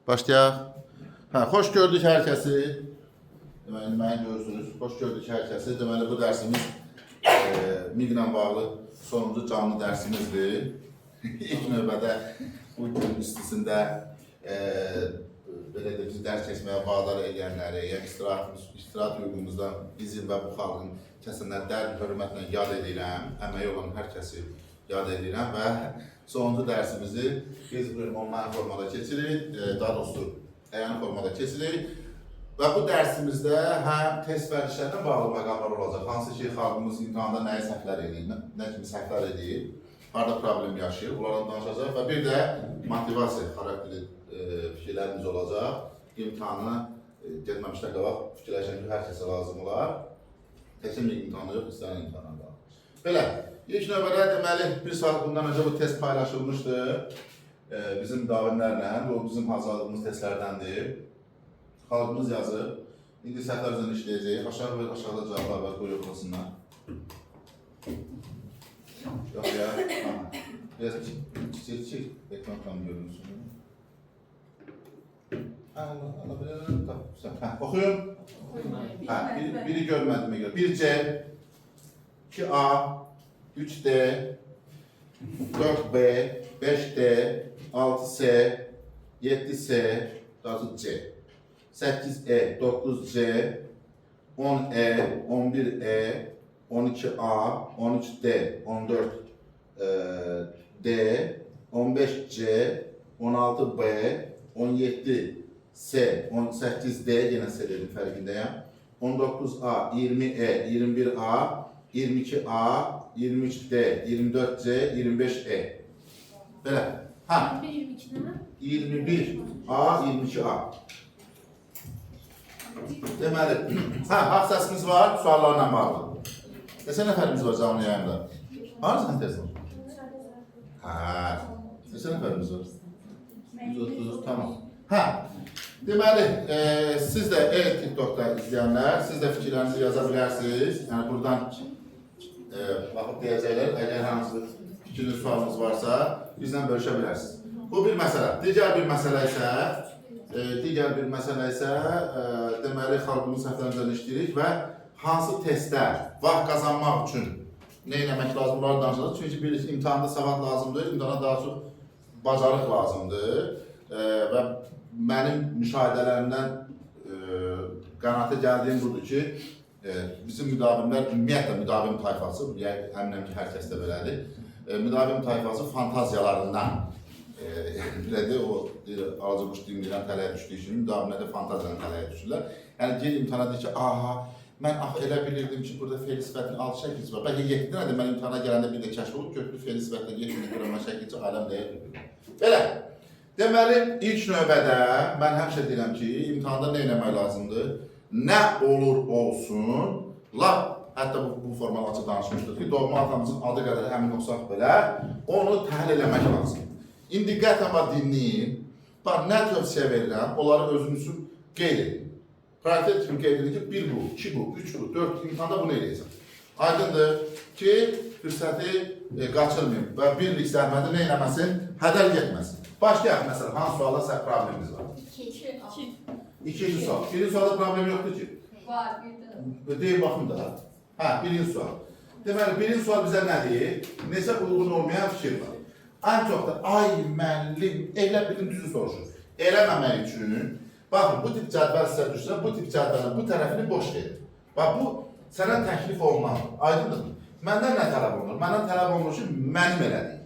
Başlayaq. Xoş gördük hər kəsi. Deməli, məni görürsünüz. Xoş gördük hər kəsi. Deməli, bu dərsimiz MİQ-lə bağlı sonuncu canlı dərsimizdir. İlk növbədə bu gün istisində belə də bizi dərs keçməyə vadar edənləri, yəni istirahət hüququmuzdan bizim və bu xalqın kəsinlər dərin hörmətlə yad edirəm. Əməyi olan hər kəsi yad edirəm və sonuncu dərsimizi biz onlayn formada keçirik, daha doğrusu əyani formada keçirik. Və bu dərsimizdə həm test vərdişlərlə bağlı məqamlar olacaq. Hansı ki, xalqımız imtahanda nəyi səhvlər edir, nə kimi səhvlər edir, harada problem yaşayır, bunlardan danışacaq və bir də motivasiya xarakterli fikirlərimiz olacaq. İmtahanı getməmişdən qabaq fikirləşən ki, hər kəsə lazım olar. Təkcə MİQ imtahanı yox, istənilən imtahanlar var. Belə, ilk növbədə deməli, bir saat bundan öncə bu test paylaşılmışdı bizim müdavinlərlə, bu bizim hazırladığımız testlərdəndir. Xalqımız yazıb, indi səhvlər üzrə işləyəcək, aşağıda cavablar var, qoy yoxlasınlar. Yox ya, biraz çiçək, ekran tam görünsün. Oxuyun. Biri görmədimə görə. 1C, 2A, 3D, 4B, 5D, 6C, 7C, C, 8E, 9C, 10E, 11E, 12A, 13D, 14D, 15C, 16B, 17C, 18D, yenə C dedim fərqindəyəm, 19A, 20E, 21A, 22A, 23D, 24C, 25E. Belə. 21A, 22A. Deməli, haqq səsimiz var, suallarla bağlı. Neçə nəfərimiz var canlı yayında? Hansı nəfərimiz var? Neçə nəfərimiz var? 130, tamam. Deməli, siz də TikTok'da izləyənlər, siz də fikirlərinizi yaza bilərsiniz. Yəni, buradan baxıb deyəcəklər, əgər hansı fikriniz, sualınız varsa, bizlə bölüşə bilərsiniz. Bu bir məsələ. Digər bir məsələ isə deməli, xalqımız səhvlərimizdən işləyirik və hansı testlər vaxt qazanmaq üçün nə eləmək lazım, bunları danışacaq. Çünki bir imtahanda savad lazımdır, imtahana daha çox bacarıq lazımdır və mənim müşahidələrimdən qənaətə gəldiyim budur ki, bizim müdavimlər, ümumiyyətlə müdavim tayfası, əminəm ki, hər kəsdə belədir, müdavim tayfası fantaziyalarından belədir, o alıcı quş deyilən tələyə düşdüyü üçün müdavimlər də fantaziyanın tələyə düşürlər. Yəni, gel imtihana deyir ki, aha, mən elə bilirdim ki, burada fe'li sifətin 6 şəkilçisi var. Bəlkə 7 nədir, mən imtihana gələndə bir də kəşf olub, köklü fe'li sifətlə 7 qırılma şəkilçi aləm deyil. Belə, deməli, ilk növbədə mən həmişə deyirəm ki, imtihanda nə eləmək lazımdır? Nə olur olsun, hətta bu formal açıq danışmışdır ki, doğma atamızın adı qədər əmin olsaq belə, onu təhlil eləmək lazım. İndi qətlən var dinləyin, nə tövsiyə verirəm, onları özünüz üçün qeyd edin. Prioritet kimi qeyd edin ki, 1 bu, 2 bu, 3 bu, 4 imtihanda bunu eləyəcəm. Aydındır ki, fürsəti qaçırmayın və birlik zəhməti nə eləməsin, hədər getməsin. Başlayaq məsələn, hansı sualda səhv problemimiz var? 2-ci sual. Birinci sualda problem yoxdur ki? Var, bir də. Deyil, baxın da. Birinci sual. Deməli, birinci sual bizə nə deyir? Neçə uyğun olmayan fikir var. Ən çox da, ay müəllim, elə bilin düzü soruşur. Eləməmək üçün, baxın, bu tip cədvəl sizə düşsə, bu tip cədvəlin bu tərəfini boş verir. Bax, bu sənə təklif olunmalıdır. Aydındır mı? Məndən nə tələb olunur? Məndən tələb olunur ki, mənim elədiyim.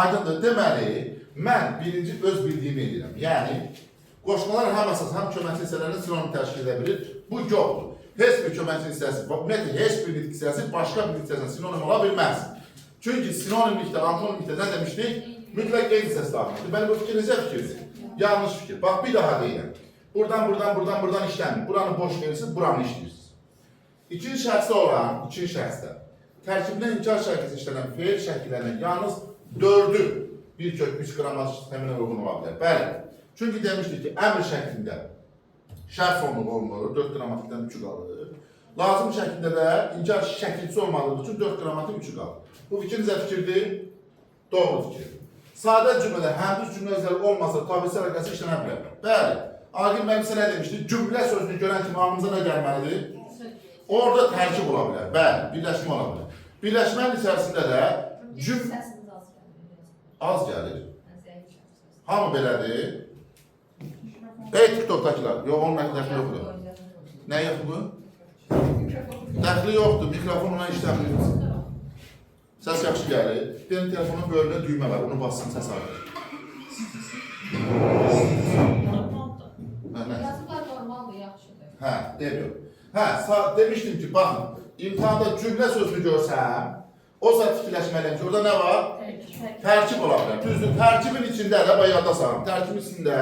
Aydındır. Deməli, mən birinci öz bildiyimi edirəm. Yəni, qoşmalar həm əsas, həm köməkli hissələrini sinonim təşkil edə bilir. Bu yoxdur. Heç bir köməkli hissəsi, ümumiyyətlə, heç bir nitq hissəsi başqa bir nitq hissəsindən sinonim ola bilməz. Çünki sinonimlikdə, antonimlikdə nə demişdik? Mütləq qeyd hissəsi daxildir. Deməli, bu fikir necə fikirdir? Yanlış fikir. Bax, bir daha deyirəm. Buradan işləmin. Buranı boş verirsiniz, buranı işləyirsiniz. İkinci şəxsdə olan, tərkibində inkar şəkildə işlənən fe'l şəkillərindən yalnız 4'ü bir kök 3 qramaj sisteminə uyğun ola bilər. Bəli. Çünki demişdik ki, əmr şəklində şərt sonluğu olmur, 4 qramatikdən 3'ü qalır. Lazım şəklində də inkar şəkilçisi olmadığı üçün 4 qramatik 3'ü qalır. Bu fikir necə fikirdir? Doğru fikir. Sadə cümlədə həmdüz cümlə özləri olmasa tabisi əlaqəsi işlənə bilər. Bəli. Aqil müəllim sizə nə demişdi? Cümlə sözünü görən kimi ağlımıza nə gəlməlidir? Orada tərkib ola bilər. Bəli, birləşmə ola bilər. Birləşmənin içərisində də az gəlir. Hamı belədir. Ey TikTok'dakiler. Yox, onun dəxli yoxdur. Nə yoxdur bu? Dəxli yoxdur. Mikrofon ona işləmir. Səs yaxşı gəlir. Benim telefonun bölünə düymə var. Onu bassın, səs alır. Yazıqlar normaldır, yaxşıdır. Hə, demiyor. Hə, demişdim ki, baxın, imtihanda cümlə sözünü görsəm, o saat fikirləşməliyim ki, orada nə var? Tərkib ola bilər. Düzdür, tərkibin içində də, bayaqda sağım, tərkibin içində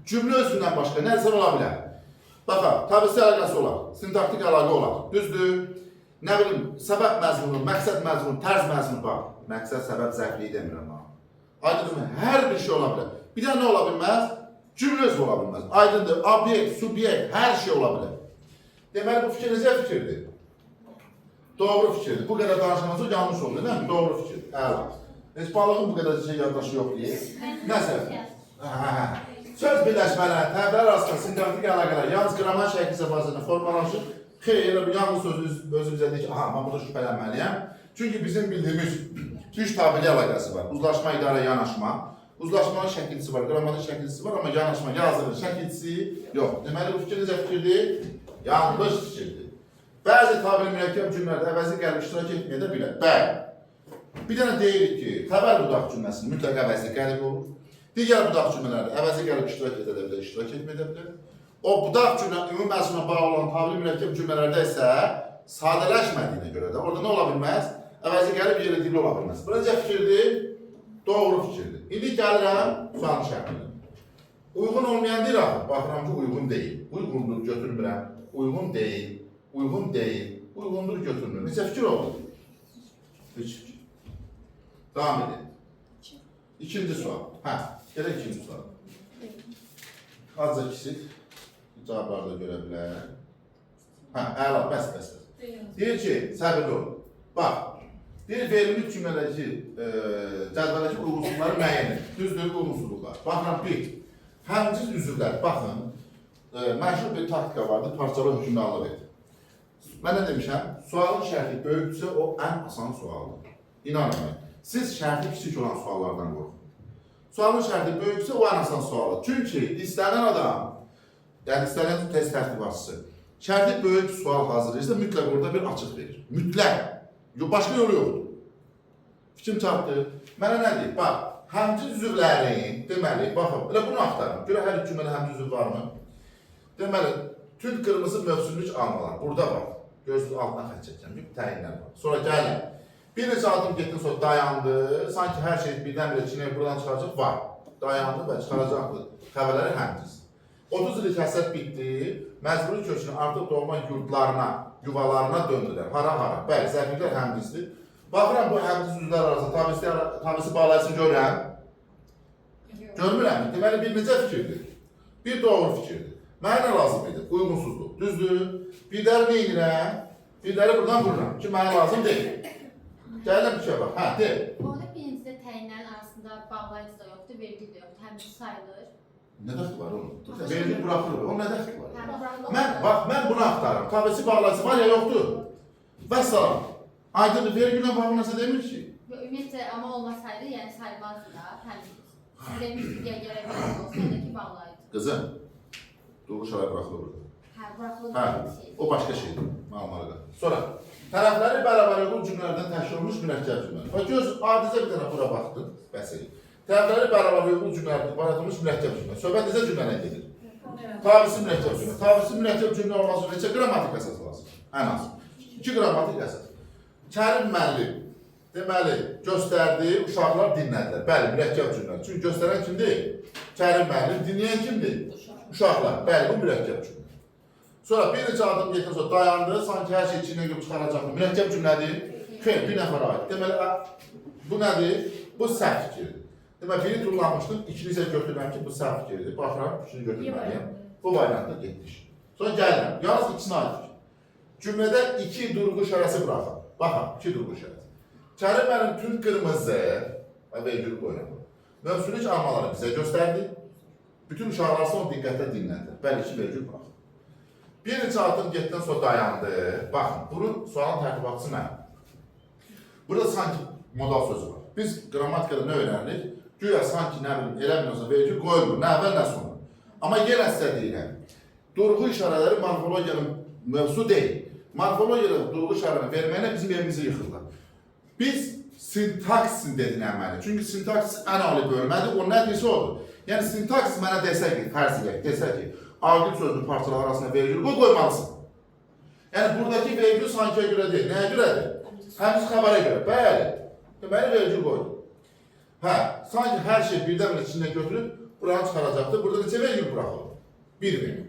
cümlə özündən başqa nəzər ola bilər. Baxın, tabisi əlaqəsi olar, sintaktik əlaqə olar. Düzdür, nə bilim, səbəb məzmunu, məqsəd məzmunu, tərz məzmunu, bax, məqsəd, səbəb, zərfliyi demirəm ha. Aydındır, hər bir şey ola bilər. Bir də nə ola bilməz? Cümlə özü ola bilməz. Aydındır, obyekt, subyekt, hər şey ola bilər. Deməli, bu fikir necə fikirdir? Doğru fikirdir. Bu qədər danışmanızı yanlış oldu, değil mi? Doğru fikirdir. Əla. Heç balığın bu qədər şey yaddaşı yox deyil. Nəsə? Söz birləşmələri, təbirlər arasında sintaktik əlaqələr, yalnız qrammar şəkli səfasında formalaşır. Xeyr, elə bir yalnız söz özümüzə deyir ki, aha, mən burada şübhələnməliyəm. Çünki bizim bildiyimiz üç tabiri əlaqəsi var. Uzlaşma, idarə, yanaşma. Uzlaşmanın şəkilçisi var, qrammatın şəkilçisi var, amma yanaşma, yazılır, şəkilçisi yox. Deməli, bu fikir necə fikirdir? Yanlış fikirdir. Bəzi tabiri mürəkkəb cümlələrdə əvəzi gəlib iştirak etməyə də bilər. Bəli. Bir dənə deyirik ki, xəbər budaq cümləsinin mütləq əvəzi gəlib olur. Digər budaq cümlələrdə əvəzi gəlib iştirak edə bilər, iştirak etməyə də bilər. O budaq cümlə, ümumi məzmuna bağlı olan tabiri mürəkkəb cümlələrdə isə sadələşmədiyinə görə də orada nə ola bilməz? Əvəzi gəlib yeri dili ola bilməz. Bu necə fikirdir? Doğru fikirdir. İndi gəlirəm sual şəklinə. Uyğun olmayan deyir axı, baxıram ki, uyğun deyil. Uyğundur, götürmürəm. Uyğun deyil, uyğun deyil, uyğundur, götürmürəm. Neçə fikir oldu? 3 fikir. Devam edin. İkinci sual. Hə, gələk ikinci sual. Azca kiçik. Cavabları da görə bilər. Hə, əla, bəs. Deyir ki, səbirli olun. Bax, deyir, verilmiş cümlədəki cədvəldəki uyğunsuzları müəyyən edin. Düzdür, uyğunsuzluqlar. Baxıram, bir. Həmciz üzvlər, baxın, məşhur bir taktika vardır, parçalı hökmranlıq edir. Mən nə demişəm? Sualın şərti böyükdürsə, o ən asan sualdır. İnanın, siz şərti kiçik olan suallardan qorxun. Sualın şərti böyükdürsə, o ən asan sualdır. Çünki istənilən adam, yəni istənilən test tərtibatçısı, şərti böyük sual hazırlayırsa, mütləq orada bir açıq verir. Mütləq. Başqa yolu yoxdur. Fikrim çatdı. Mənə nə deyir? Bax, həmciz üzvlərin, deməli, baxın, elə bunu axtarım. Görə hər iki cümlədə həmciz üzv varmı? Deməli, tünd qırmızı mövsümlük almalar. Burada var. Gözünüz altına xət çəkəcəm. Bir təyinlər var. Sonra gəlin. Bir neçə adım getdin sonra dayandı. Sanki hər şey birdən-birə Çin'e buradan çıxacaq. Var. Dayandı və çıxaracaqdır. Xəbərləri həmciz. 30 illik həsrət bitdi. Məcburi köçünü artıq doğma yurdlarına, yuvalarına döndülər. Hara. Bəli, zərfliklər həmcizdir. Baxıram bu həmciz üzvlər arasında tabisi bağlayıcısını görürəm. Görmürəm. Deməli, bir necə fikirdir? Bir doğru fikirdir. Mənə nə lazım idi? Uyğunsuzluq. Düzdür. Bir dəri neynirəm? Bir dəri buradan vururam ki, mənə lazım deyil. Gələm bir şey bax. Hə, deyil. Orada birincidə təyinlərin arasında bağlayıcı da yoxdur, vergi də yoxdur. Həmçinin sayılır. Nə dəxli var onun? Vergi buraxılır. Onun nə dəxli var? Mən bunu axtarım. Tabisi bağlayıcısı var ya yoxdur. Vəssalam. Aydındır, vergilə bağlı nəsə demir ki. Ümumiyyətlə, amma olmasaydı, yəni sayılmazdı da. Siz demişsiniz ya, gərək vergi olsa, ondaki bağlayıcı. Qızım, duruş araya buraxılır burada. Hə, buraxılır Hə, bir şey. o başqa şeydir, məlumatı. Sonra, tərəfləri bərabər uyğun cümlələrdən təşkil olunmuş mürəkkəb cümlə. Və göz adicə bir dənə bura baxdın, bəs edin. Tərəfləri bərabər uyğun cümlələrdən yaradılmış mürəkkəb cümlə. Söhbət necə cümlədən gedir? Tabisi mürəkkəb cümlə. Tabisi mürəkkəb cümlə olması üçün neçə qrammatik əsas lazım? Ən az. 2 qrammatik əsas. Kərim müəllim, deməli, göstərdi, uşaqlar dinlədilər. Bəli, mürəkkəb cümlə. Çünki göstərən kimdir? Kərim müəllim, dinləyən kimdir? Uşaqlar. Bəli, bu mürəkkəb cümlə. Sonra bir neçə adım getdən sonra dayandı, sanki hər şey içindən gibi çıxaracaqdır. Mürəkkəb cümlədir. Xeyr, bir nəfərə aid. Deməli, bu nədir? Bu səhv fikirdir. Deməli, biri turlamışdım, ikini isə götürürəm ki, bu səhv fikirdir. Baxıram, üçünü götürməliyəm. Bu variantda getdik. Sonra gəlirəm, yalnız ikisini aid fikir. Cümlədə 2 durğu şərəsi bıraxın. Baxın, 2 durğu şərəsi. Kərim mənim tünd qırmızı, vergül qoyuram. mövzulik almaları bizə göstərdi. Bütün uşaqlar son diqqətlə dinlədi. Bəli ki, vergül burax. Bir neçə adım getdən sonra dayandı. Baxın, bunun sualın tərtibatçısı mənəm. Burada sanki modal sözü var. Biz qrammatikada nə öyrəndik? Güya sanki nə bilim, elə bilməsə vergül qoyulur, nə əvvəl, nə sonra. Amma yenə sizə deyirəm, durğu işarələri morfologiyanın mövzusu deyil. Morfologiyada durğu işarəni verməyinə bizim evimizi yıxırlar. Biz sintaksin dedinəməli. Çünki sintaksis ən ali bölmədir, o nə deyirsə odur. Yəni sintaksis mənə desə ki, fərz edək, desə ki, argül sözünün parçaları arasında vergül qoymalısın. Yəni buradakı vergül sankiyə görə deyil, nəyə görədir? Həmçin xəbərə görə, bəli. Deməli vergül qoydu. Hə, sanki hər şey birdən-birə içində götürüb, buranı çıxaracaqdır. Burada neçə vergül buraxılır? Bir vergül.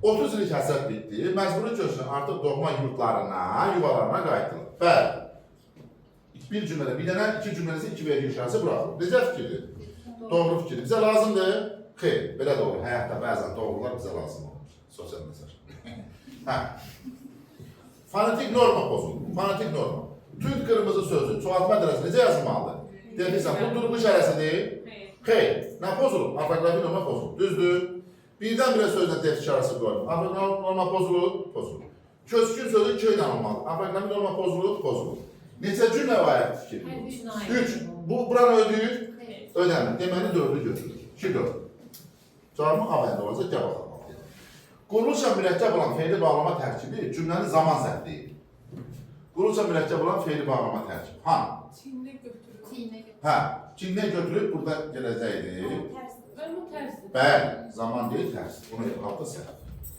30 illik həsrət bitdi, məcburi köçünün artıq doğma yurtlarına, yuvalarına qayıtdılır. Bəli. Bir cümlədə bir dənə, iki cümlənizi iki vergül işarəsi buraxılır. Necə fikirdir? Doğru fikirdir. Bizə lazımdır? Xeyr, belə də olur. Həyatda bəzən doğrular bizə lazım olur. Sosial mesaj. Hə. Fonetik norma pozulur. Fonetik norma. Tünd qırmızı sözü, çoxaltma dərəsi necə yazılmalıdır? Deyirsən, bu durğu işarəsidir? Xeyr. Nə pozulur? Orfoqrafi norma pozulur. Düzdür? Birdən-birə sözlə def işarəsi qoyulur. Orfoqrafi norma pozulur? Pozulur. Köçkün sözü köy danılmalı. Orfoqrafi norma pozulur? Pozulur. Neçə cümlə var ayət fikir? 3. Bu, buranı ödəyir? Ödəmir. Deməli, 4'ü götürür. 2-4. Cavabı A bəndə olacaq, gəl baxalım. Quruluşla mürəkkəb olan fe'li bağlama tərkibi cümlənin zaman zərfliyir. Quruluşla mürəkkəb olan fe'li bağlama tərkibi. Hanı? Çinlə götürür. Hə, Çinlə götürüb burada gələcəkdir. Ben bu tersi. Bəli, zaman deyil, tərs. Bunu qaldı səhv.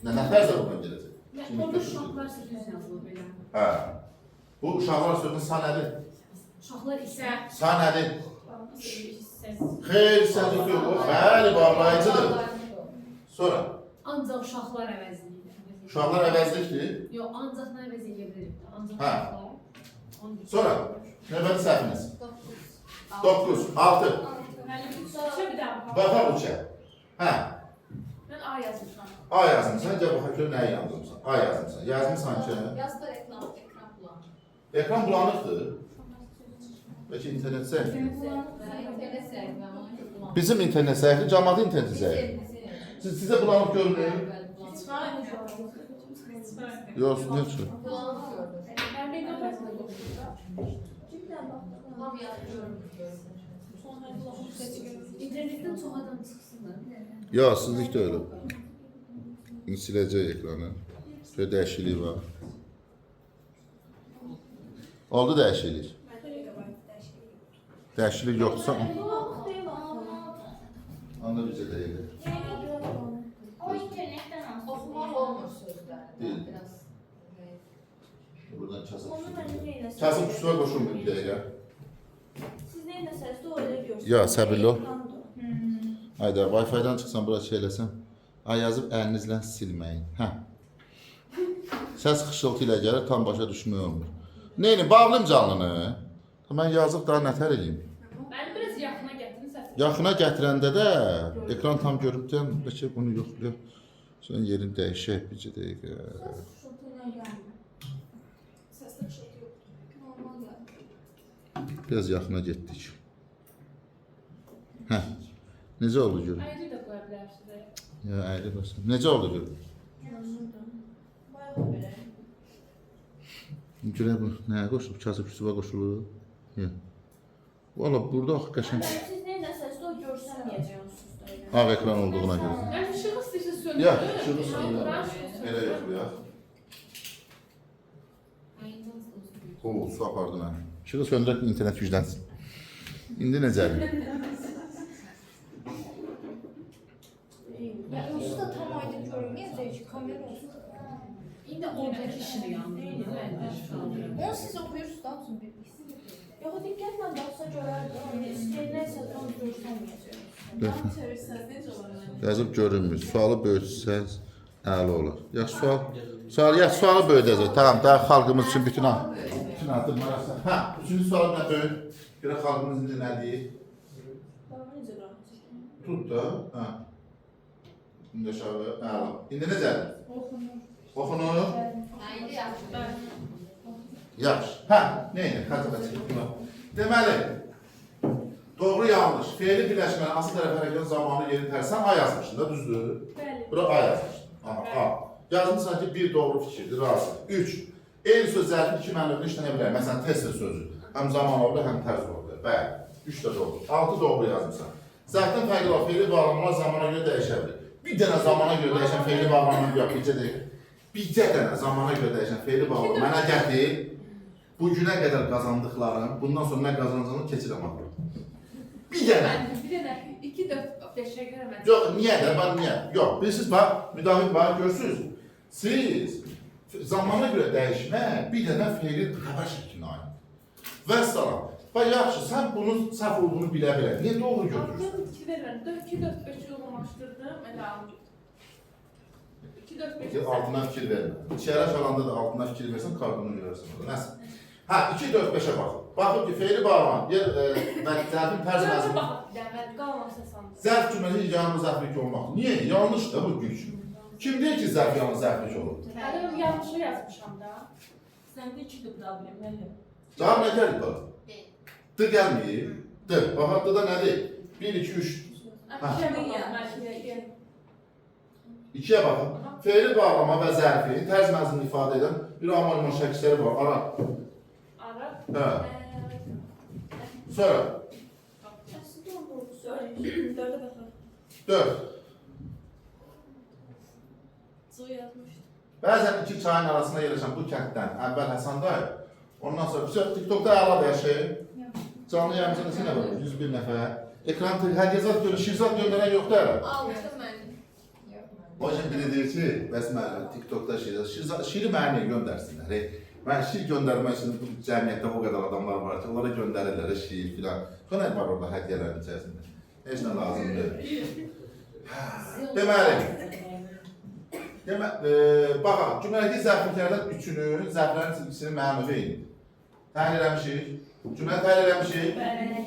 Nə tərzdə buradan gələcək? Orada uşaqlar sözü yazılır belə. Hə. Bu uşaqlar sözünün sa nədir? Uşaqlar isə Sa nədir? səs. Xeyr, sədik yox. Bəli, bağlayıcıdır. Sonra, Ancaq uşaqlar əvəzliyir. uşaqlar əvəzlikdir. Yox, ancaq nə əvəz edə bilir? Ancaq Hə. uşaqlar. Sonra, növbəti səhviniz. 9, 6. Müəllim, üçə bir daha bax. Baxaq üçə. Hə, Mən A yazmışam. A yazmısan, gəl baxaq gör nəyi yazdırmısan. A yazmısan. Yazmısan ki, Yaz da ekran bulanır. ekran bulanıqdır. Bəlkə internet səhvi. İnternet səhvi, mən ona görə bulanır. Bizim internet səhvi, cəmaatın internet səhvi. Sizə bulanıq görmür? Yox, nə üçün? Bulanıq gördüm. Mən bir nəfəslə Tam yazıyorum. İnternetdən çox adam çıxsın da. Yox, sizlik də öyle. İndi siləcək ekranı. Şöyle dəyişiklik var. Oldu dəyişiklik. Dəyişiklik yoxdursa, onda bizə deyil. O internetten okumak olmuyor sözler. Değil. Biraz. Buradan kasıb Onu mənim neyləsəz? Kasıb küsüvə qoşulmuyor bir dəqiqə. Siz neyləsəz də o elə görsün. Ya, səbirli ol. Hayda, Wi-Fi-dan çıxsan, bura şey eləsən. Ay yazıb əlinizlə silməyin. Hə. Səs xışıltı ilə gəlir, tam başa düşmək olmur. Neyini, bağlayım canlını. Mən yazıb daha nətər edeyim. Mən biraz yaxına gətirin səsi. Yaxına gətirəndə də ekran tam görüntüdən bəlkə bunu yoxlayaq. Sonra yerini dəyişək bircə dəqiqə. Səslə şəkil yoxdur. Normal gəlir. Biraz yaxına getdik. Hə. Necə oldu görün? Ayrı da qoya bilərsiniz. Ya əyri basın. Necə oldu görün? Bayağı belə. Görə bu nəyə qoşulub? Kasıb küsübə qoşulub. Yox. Valla burada axı qəşəng Siz neyləsəz də o görsənməyəcəksiniz də elə. ağ ekran olduğuna görə. Yəni işığı istəyirsə söndürün. Yox, işığı söndürün. Belə yoxlayaq. O, su apardın hə. İşığı söndürək internet güclənsin. İndi necədir? Ya onsuz da tam aydın görünməyəcək ki, kamera olsun. İndi oradakı işini yandırın. Onu siz oxuyursunuz da hamısını bilirsiniz. Yox, diqqətlə baxsa görərdi. Yəni istəyirlərsə də onu görsənməyəcək. Yazıb görünmür. Sualı böyütsəz əla olar. Yaxşı sualı böyüdəcək. Tamam, daha xalqımız üçün bütün addımlar atsak. Hə, üçüncü sualı nə böyük? Görə xalqımız indi nə deyir? Bax, necə rahat. Tut da. Hə. İndi aşağı, əla. İndi necədir? Oxunur. Haydi yaxşı. Yaxşı. Hə, neyini? Xəcə. Deməli, Doğru yanlış. Fe'li birləşmənin asıl tərəf hərəkətin zamanı yeri tərsən A yazmışsın da, düzdür? Bəli. Bura A yazmışsın. Aha, A. Yazmışsan ki, bir doğru fikirdir, razı. 3. Eyni söz zərfi iki mənada işlənə bilər. Məsələn, test sözü. Həm zaman oldu, həm tərz oldu. Bəli. 3 də doğru. 6 doğru yazmışsan. Zərfdən fərqli var. Fe'li bağlamalar zamana görə dəyişə bilir. Bir dənə zamana görə dəyişən fe'li bağlamalar yox, bircə deyil. Bircə dənə zamana görə dəyişən fe'li bağlamalar. Mənə gətir. Bu günə qədər qazandıqlarım, bundan sonra nə qazanacağını keçirəm axı. Bir dənə. Bir dənə 2 4 5-ə görə mən. Yox, niyə də, bax niyə? Yox, bilirsiniz, bax, müdafiq bax, görürsünüz. Siz zamana görə dəyişmək bir dənə fe'li xəbər şəklinə aid. Və salam. Bax, yaxşı, sən bunun səhv olduğunu bilə-bilə. Niyə doğru götürürsən? Artıq 2 verirəm. 2 4 5 yollamaşdırdım. Elə aldım. 2 4 5. Altına fikir vermə. İçəri çalanda da altına fikir versən, kartını görərsən. Nəsə. Hə, 2 4 5-ə baxın. Baxın ki, fe'li bağlaman, zərfin tərz məzmun. Mən qalmasa sandım. Zərf cümləsi yanında zərflik olmaq. Niyə? Yanlış da bu güc. Kim deyir ki, zərf yanında zərflik olur? Adam yanlışı yazmışam da. Səndə 2 problem, müəllim. Cavab nə gəlir bana? B. D gəlməyib. D. Baxaq, D da nədir? 1, 2, 3. İkiyə baxın. Fe'li bağlama və zərfi tərz məzmununu ifadə edən bir amal şəkilləri var. Ara. Ara. Hə. Sonra. Əslində onu söyləyir. 4-ə baxaq. 4. C yazmışdı. Bəzən iki çayın arasında yerləşən bu kənddən əvvəl Həsən dayı, ondan sonra TikTokda əla yaşayır. Canlı yayımızın neçə nəfər? 101 nəfər. Ekran həqiqət görür, şirzat göndərən yoxdur hələ. Almışdım mən. O şimdi biri deyir ki, bəs mən TikTokda şiiri mənə niyə göndərsinlər? Mən şiir göndərmək üçün bu cəmiyyətdə o qədər adamlar var ki, onlara göndərirlər şiir filan. Nə var orada hədiyyələrin içərisində? Heç nə lazımdır. Baxaq, cümlədəki zərfliklərdən üçünün, zərflərin ikisinin mənəvi eynidir. Təhlil eləmişik. Cümlə təhlil eləmişik.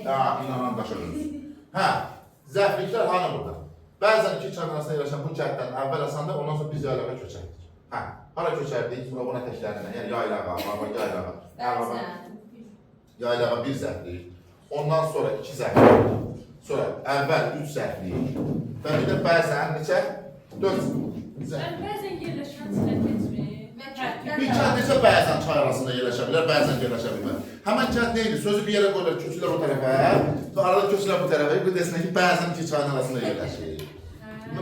İnanan daşa dönür. Hə, zərfliklər hanı burada? Bəzən iki çay arasında yerləşən bu kənddən əvvəl əsanda, ondan sonra biz yaylağa köçərdik. Hə, hara köçərdik? Buna təklərinə, yəni yaylağa, yaylağa. Yaylağa bir zərflik. Ondan sonra iki zərflik. Sonra əvvəl üç zərflik. Və bir də bəzən neçə? 4 Bəzən yerləşən silə keçmir. Bir kənd necə bəzən çay arasında yerləşə bilər, bəzən yerləşə bilmər. Həmən kənd neydi? Sözü bir yerə qoyurlar, köçürlər o tərəfə, arada köçürlər bu tərəfə, bu desinə ki, bəzən iki çayın arasında yerləşir.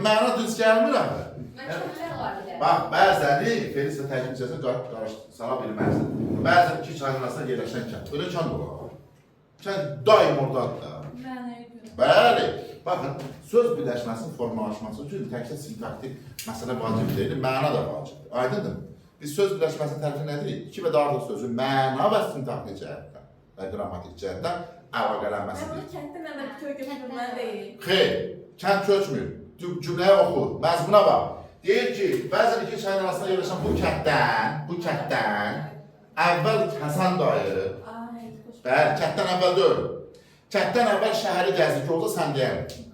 Məna düz gəlmir axı. Bax, bəzəni, Feliz və təkib içərisində sala bilmərsin. Bəzən iki çayın arasında yerləşən kənd. Öyle kənd olar. Kənd daim oradadır da. Bəli. Baxın, söz birləşməsinin formalaşması üçün təkcə sintaktik məsələ vacib deyil, məna da vacibdir. Aydındır mı? Biz söz birləşməsinin tərəfi nədir? İki və daha artıq sözün məna və sintaktik cəhətdən və qrammatik cəhətdən əlaqələnməsidir. Amma kənddən əvvəl köy götürməli deyil. Xeyr, kənd köçmür. Cümləyə oxu, məzmuna bax. Deyir ki, bəzən iki çayın arasında yerləşən bu kənddən əvvəl Həsən dayı, bəli, kənddən əvvəl deyil. Kənddən əvvəl şəhəri gəzdik ki, olsa sən deyərim.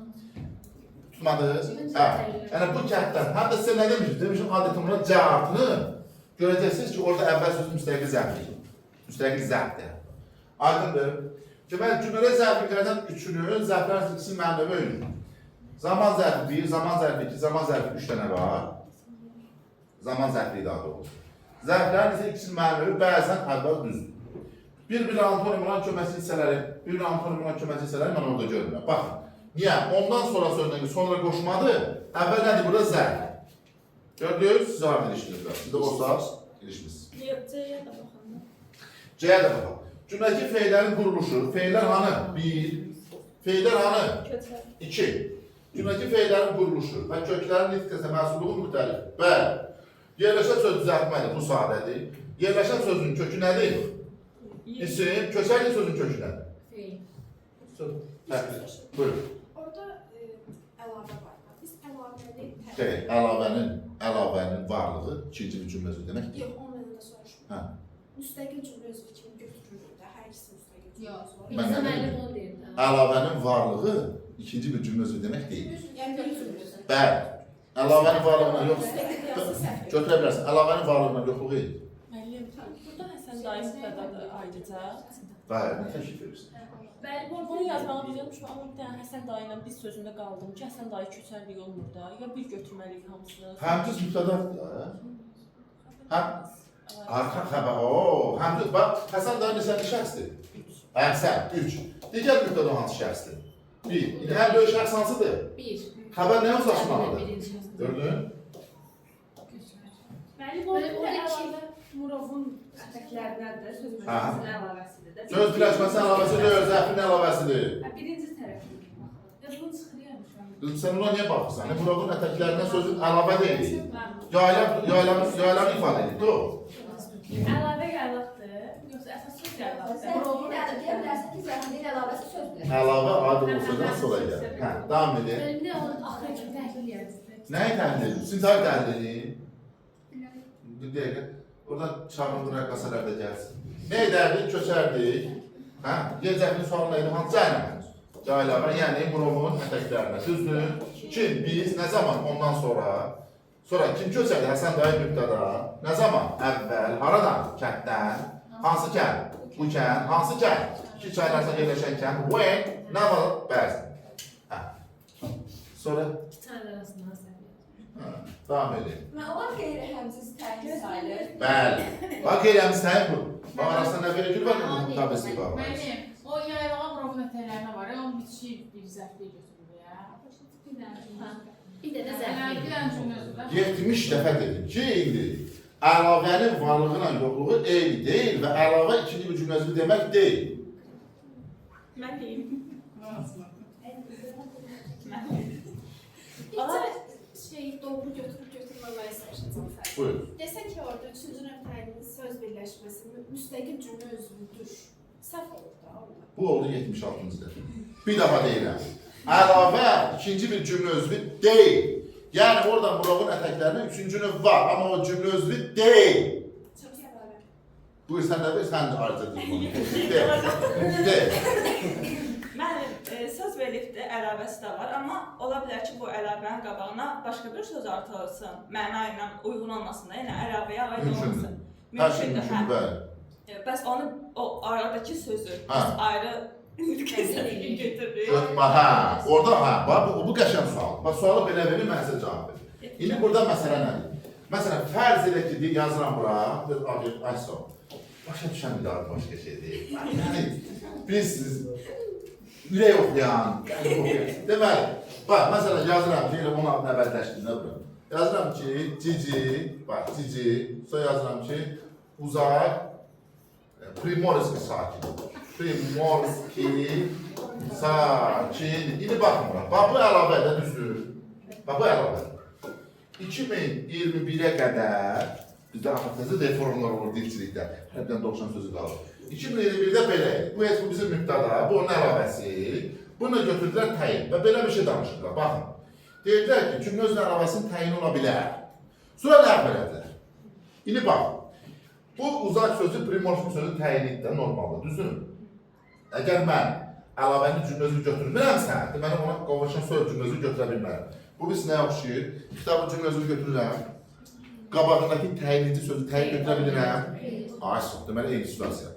Tutmadınız? Hə. Yəni bu kənddən, həm də sizə nə demişim? Demişim, adətim buna cəhətini görəcəksiniz ki, orada əvvəl sözü müstəqil zərfdir. Müstəqil zərfdir. Aydındır. Deməli, cümlədə zərfliklərdən üçünün zərflərin ikisi mənəvi ölür. Zaman zərfi 1, zaman zərfi 2, zaman zərfi 3 dənə var. Zaman zərfliyi daha doğru. Zərflərin isə ikisinin mənəvi bəzən əvvəl düzdür. Bir-bir antonimla köməkçi hissələri, mən orada görmürəm. Baxın, niyə? Ondan sonra sözdən sonra qoşmadı, əvvəl nədir burada zərf? Gördünüz, siz harada ilişdiniz? Siz də o saat ilişmişsiniz. C-yə də baxanda. C-yə də baxın. Cümlədəki feillərin quruluşu, feillər hanı? 1. Feillər hanı? 2. Cümlədəki feillərin quruluşu və köklərin nitqəsə məhsulluğu müxtəlif. Bəli. Yerləşən söz düzəltmədir, bu sadədir. Yerləşən sözün kökü nədir? İsim, köçərli sözün kökü nədir? Buyurun. Orada əlavə var. Biz əlavəni Əlavənin varlığı ikinci bir cümlə sözü demək. yox, onunla da soruşmuram. Hə. Müstəqil cümlə özü kimi götürülür də, hər ikisi müstəqil cümlə Yox. özü var. Mən nə Müəllim dedim? onu deyir. Əlavənin varlığı ikinci bir cümlə sözü demək deyil. Yəni bir cümlə. Bəli. Əlavənin varlığına yox. Müstəqil yazı səhv. Götürə bilərsən. Əlavənin varlığına yoxluğu deyil. Müəllim, burada Həsən dayı sifədadır ayrıca. Bəli, nə təşkil edirsən? Bəli, Bunu yazmağı bilirmişim, amma bir dənə Həsən dayı ilə biz sözündə qaldım ki, Həsən dayı köçərlik olmur da, ya bir götürməliyik hamısını. Həmcüz mübtədadır. Həm arxa xəbər. O, həmcüz bax Həsən dayı neçənci şəxsdir? Həsən 3. Digər mübtəda hansı şəxsdir? 1. İndi ən böyük şəxs hansıdır? 1. Xəbər nə uzlaşmalıdır? Gördün? Bəli, bu əlavə Murovun ətəklərindədir, söz Hə. birləşməsinin əlavəsidir də. Söz birləşməsi əlavəsidir, zərfin əlavəsidir. Birinci tərəfdir. Ya bunu çıxırıymışam. Qızım, sən buna niyə baxırsan? Murovun ətəklərindən sözün əlavə deyil. Yaylan ifadə edir, doğru. Əlavə yaylaqdır, yoxsa əsas söz yaylaqdır? Murovun deyə bilərsən ki, zəhərin əlavəsi söz bilir. Əlavə adı olsadan sonra gəlir. Hə, davam edin. Bölümdə onun axırı kimi təhlil edir. Nəyi təhlil edin? Sintar təhlil edin. Bir dəqiqə. Buradan çağırın rəqqasa rəqdə gəlsin. Ne edərdik? Köçərdik. Hə? Gecəfin sualına edin, hansı cəhənnəmə? Cahilava, yəni Murovun ətəklərinə. Düzdür? Kim? Biz nə zaman ondan sonra kim köçərdi? Həsən dayı mübtəda. Nə zaman? Əvvəl. Haradan? Kənddən. Hansı kənd? Bu kənd. Hansı kənd? İki çaylarsa yerləşən kənd. When? Nə var? Bəzi. Hə. Sonra? İki tane arasında səviyyə. Hə. Davam edin. Məlumat qeyri-həmsiz təyin sayılır. Bəli. Bax, qeyrəmiz səhib bu. Bax, arasında nə verəcək var mı? Tabisi var. Mənim, o yaylağa Murovun ətəklərinə var ya, onun bitişi bir zərfliyə götürülür ya. Bir də Bir zəhərin. dənə cümlə özü də. 70 dəfə dedim ki, indi əlavənin varlığı ilə yoxluğu eyni deyil və əlavə ikinci bir cümləsi demək deyil. Mən deyim. Doğru götürüb götürməməyi çalışacağım sən. Buyur. Desək ki, orada üçüncü nöqtənin söz birləşməsi müstəqil cümlə özüdür. Səhv olur da orada. Bu oldu 76-cı dəfə. Bir daha deyirəm. Əlavə ikinci bir cümlə özü deyil. Yəni orada Murovun ətəklərinin üçüncü növ var, amma o cümlə özü deyil. Çox səbəbə. Buyur sən də bir, sən də ayrıca deyil bunu. Deyil. Mənim söz verilibdir, əlavəsi də var, amma ola bilər ki, bu əlavənin qabağına başqa bir söz artırılsın, məna ilə uyğun olmasın da, yəni əlavəyə aid olmasın. Hər şey mümkündür, bəli. Bəs onu, o aradakı sözü Hə. biz ayrı qəzəbini götürürük. Hə, orada hə, bax bu qəşəng sual. Bax sualı belə verir, mən sizə cavab verir. İndi burada məsələ nədir? Məsələn, fərz elə ki, yazıram bura, bir obyekt, ay sağ ol. Başa düşən bir daha başqa şey deyil. Yəni, biz siz ürək oxuyan, qəlb oxuyan. Deməli, bax, məsələn, yazıram ki, elə onu əvvəlləşdim, nə bura? Yazıram ki, cici, bax, cici, sonra yazıram ki, uzaq, Primorski sakin. Primorski sakin. İndi baxın bura. Bax, bu əlavədə düzdür. Bax, bu əlavə. 2021-ə qədər bizdə axı reformlar olur dilçilikdə. Hərdən 90 sözü qalır. 2021-də belə. Bu bizim mübtəda, bu onun əlavəsi. Bunu götürdülər təyin və belə bir şey danışırlar. Baxın. Deyirlər ki, cümlə özünün əlavəsinin təyin ola bilər. Sonra nə yapılacaqlar? İndi baxın. Bu uzaq sözü primordial sözün təyinidir də normalda, düzdür? Əgər mən əlavənin cümlə özünü götürmürəmsə, deməli ona qovuşan söz cümlə özünü götürə bilmərəm. Bu biz nəyə oxşayır? Kitabın cümlə özünü götürürəm. Qabağındakı təyinici sözü təyin götürə bilirəm. Ay, deməli eyni situasiya.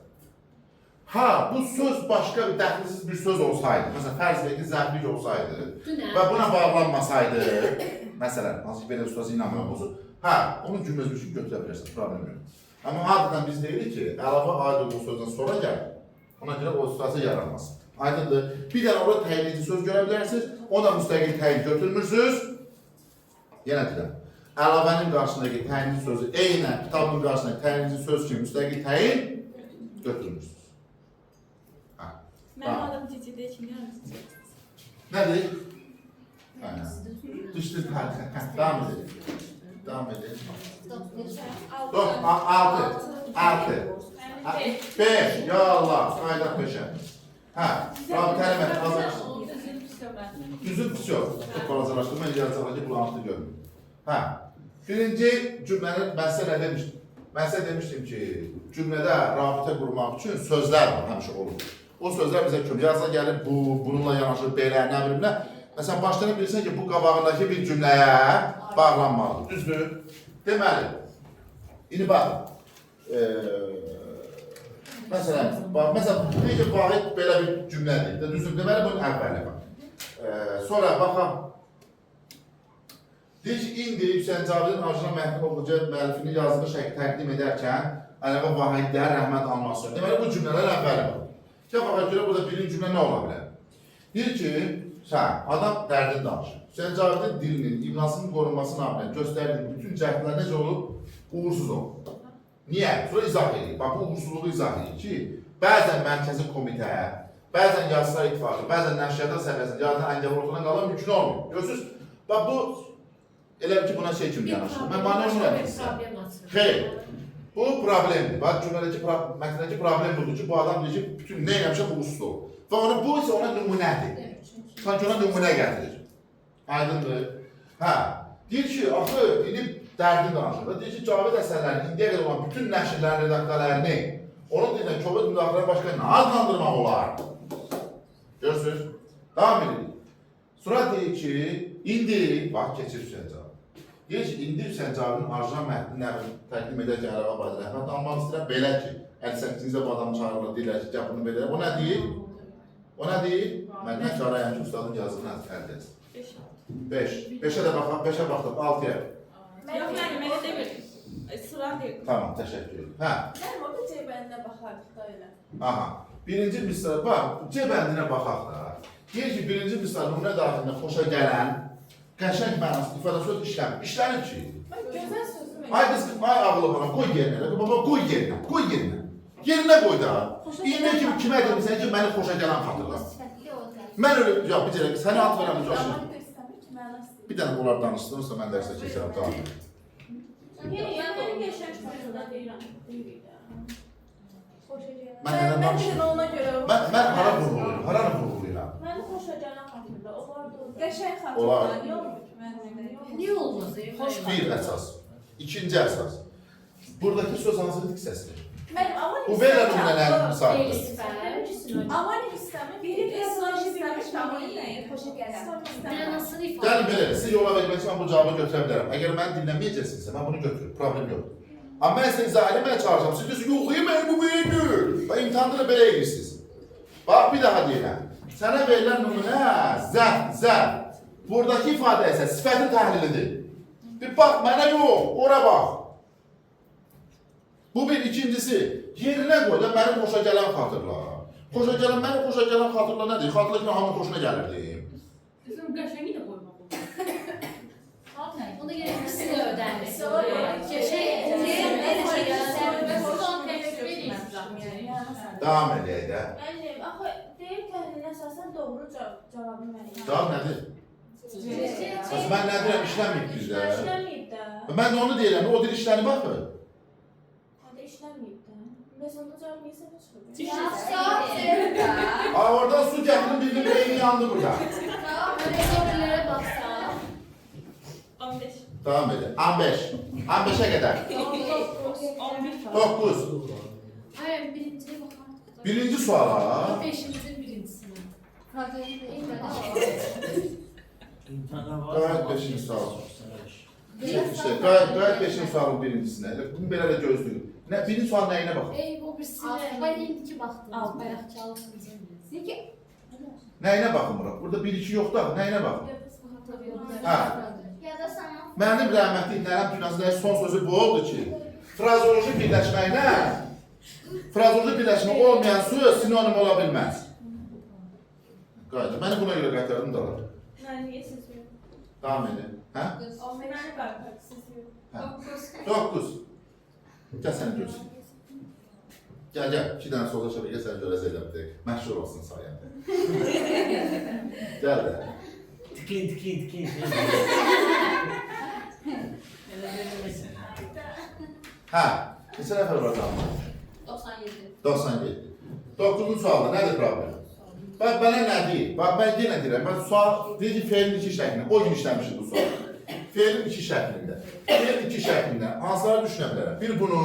Ha, bu söz başqa bir dəxlisiz bir söz olsaydı, məsələn, fərz edək ki, zərflik olsaydı və buna bağlanmasaydı, məsələn, hansı ki, belə ustası inanmıyorum olsun, hə, onun cümlə özünü üçün götürə bilirsən, problem yox. Amma adətən biz deyirik ki, əlavə aid olduğu sözdən sonra gəlir, ona görə o ustası yaranmaz. Aydındır, bir dənə orada təyinləyici söz görə bilərsiniz, ona müstəqil təyin götürmürsünüz, yenə deyirəm, əlavənin qarşısındakı təyinləyici sözü eynən kitabın qarşısındakı təyinləyici söz kimi müstəqil təyin götürmürsünüz. Mənim adım Cici deyil ki, Nədir? Düşdü tarixə. Davam edin. Davam edin. 6. 5. Ya Allah. Ayda 5'e. Hə. Rabı təlimət. Düzün pis yox. Çox balacalaşdırma. İlgəcələ ki, bulantı görmür. Hə. Birinci cümlənin mən sizə nə demişdim? Mən sizə demişdim ki, cümlədə rabitə qurmaq üçün sözlər var, həmişə olur. O sözlər bizə kömək. Yazıla gəlir, bununla yanaşır, belə, nə bilim nə. Məsələn, başlayana bilirsən ki, bu qabağındakı bir cümləyə bağlanmalıdır. Düzdür? Deməli, indi baxın. Məsələn, necə Vahid belə bir cümlə deyir də, düzdür, deməli bunun əvvəli var. Sonra baxaq. Deyir ki, indi Hüseyin Cavidin orijinal mətni oxucu müəllifini yazdığı şəkil təqdim edərkən Əliağa Vahidlərə rəhmət almaq istəyir. Deməli, bu cümlələr əvvəli var. Gəl baxaq görə burada birinci cümlə nə ola bilər? Deyir ki, adam dərdini danışır. Hüseyin Cavidin dilinin, imlasının qorunması naminə göstərdiyi bütün cəhdlər necə olub? Uğursuz olub. Niyə? Sonra izah edir. Bax, bu uğursuzluğu izah edir ki, bəzən mərkəzi komitə, bəzən yazılar ittifaqı, bəzən nəşriyyatlar səviyyəsində yaradan əngəl ortadan qalan mümkün olmuyor. Görürsünüz? Bax, bu elə ki, buna şey kimi yanaşır. Mən bana onu öyrədim. Xeyr. Bu problemdir. Bax, mətndəki problem budur ki, bu adam deyir ki, bütün nə eləmişə bu uğursuz olur. Və bu isə ona nümunədir. Sanki ona nümunə gətirir. Aydındır. Hə. Deyir ki, axı, indi dərdini danışır. Deyir ki, Cavid əsərlərinin indiyə qədər olan bütün nəşrlərin redaktörlərini onun dilində kobud müdaxilədən başqa nə adlandırmaq olar? Görürsünüz? Davam edirik. Sonra deyir ki, indi, bax, keçir Hüseyin Cavid. Deyir ki, indi Hüseyin Cavidin orijinal mətnini təqdim edərkən Əliağa Vahidlərə rəhmət almaq istəyirəm. Belə ki, 58-ci bu adamı çağırırlar, deyirlər ki, gəl bunu belə. O nə deyir? O nə deyir? Mən təkrarlayam ki, ustadın yazığını əldə etsin. 5. 5'ə də baxaq, 5'ə baxdıq, 6'ya. Yox, mənim elə demirdim. Sıra deyil. Tamam, təşəkkür ederim. Hə. Mənim orada cəbəndə baxardıq da elə. Aha. Birinci misal, bax, cəbəndinə baxaq da. Deyir ki, birinci misal nümunə daxilində xoşa gələn, qəşəng mənasını ifadə söz işləmir. İşlənir ki. Mən gözəl sözüm Ay qız, ay ağlı bana, qoy yerinə. Baba, qoy yerinə, qoy yerinə. Yerinə qoy da. İndi kimi kimə demirsən ki, məni xoşa gələn xatırlar. Mən öyle, ya bir kere, səni at verəm, coşun. Bir dənə bunlar danışdırırsa, mən dərsə keçərəm, tamam. Mən qəşəng sözündə deyirəm. Mən ona görə... Mən hara vurğuluyum, haranı vurğuluyum? Məni xoşa gələn xatırda, olardı. Qəşəng Olar. xatırda, Niyə olmaz? Bir əsas. İkinci əsas. Buradakı söz hansı hissəsidir? Mən aman Bu belə nümunələrin müsahibidir. Aman istəmir. Biri personaj istəmiş, aman xoşa gələn. Mənasını ifadə Yəni belə, siz yola vermək üçün mən bu cavabı götürə bilərəm. Əgər məni dinləməyəcəksinizsə, mən bunu götürürüm, problem yoxdur. Amma mən sizə izah eləməyə çalışacağım. Siz diyorsunuz, yox, mən bu böyüdür. Və imtihanda da belə edirsiniz. Bax, bir daha deyirəm. Sənə verilən nümunə, zəf. Buradakı ifadə isə sifətin təhlilidir. Bir bax, mənə yox, ora bax. Bu bir, ikincisi, yerinə qoy da mənim xoşa gələn xatırla. Mənim xoşa gələn xatırla nədir? Xatırla ki, hamının xoşuna gəlirdi. Bizim qəşəngi də qoymaq olur. Onu gerekirse de ödenmesi. Devam edək də. Müəllim, axı deyir təhlilin əsasən doğru cavabı mənə. Cavab nədir? Mən nə deyirəm, işləməyib bizdə. İşləməyib də. Mən də onu deyirəm, o dil işlənib axı. Hədə işləməyib də. Bəs onda cavab neysə nə çıxır? Oradan su gətirin, birinin beyni yandı burada. Sorulara baksam. 15. Devam edin. 15. 15'e kadar. 11 9. Hayır, birinciye bakalım. Birinci suala. Beşimizin birincisine. Gayet 5. sual. İşte gayet 5. sualın birincisine. Bunu belə də gözlüyüm. Birinci sual nəyinə baxın? Bu birisine. Ben indiki baktım. Bayrakçı altınızı. Nəyinə baxın bura? Burada 1-2 yoxdur. Nəyinə baxın? Ha. Ya da sana. Mənim rəhmətli İlnərəm Tünazlı'nın son sözü bu oldu ki, frazoloji birləşmə olmayan söz sinonim ola bilməz. Qayda, məni buna görə qaytardım da var. Mən niyə siz yox? Davam edin. Hə? Mən qaytardım, siz yox. 9. Gəl səni görsün. Gəl, 2 dənə soda şəbəkə səni görəz eləmdir. Məşhur olsun sayəndə. Gəl də. Tikin. Hə, neçə nəfər var canım? 97. 9-cu sualda nədir problem? Bax, mənə nə deyil? Bax, mən yenə deyirəm, mən sual, deyir ki, feilin 2 şəklində, o gün işləmişik bu sual. Feilin 2 şəklində. Feilin 2 şəklində, hansıları düşünə bilərəm? Bir bunu,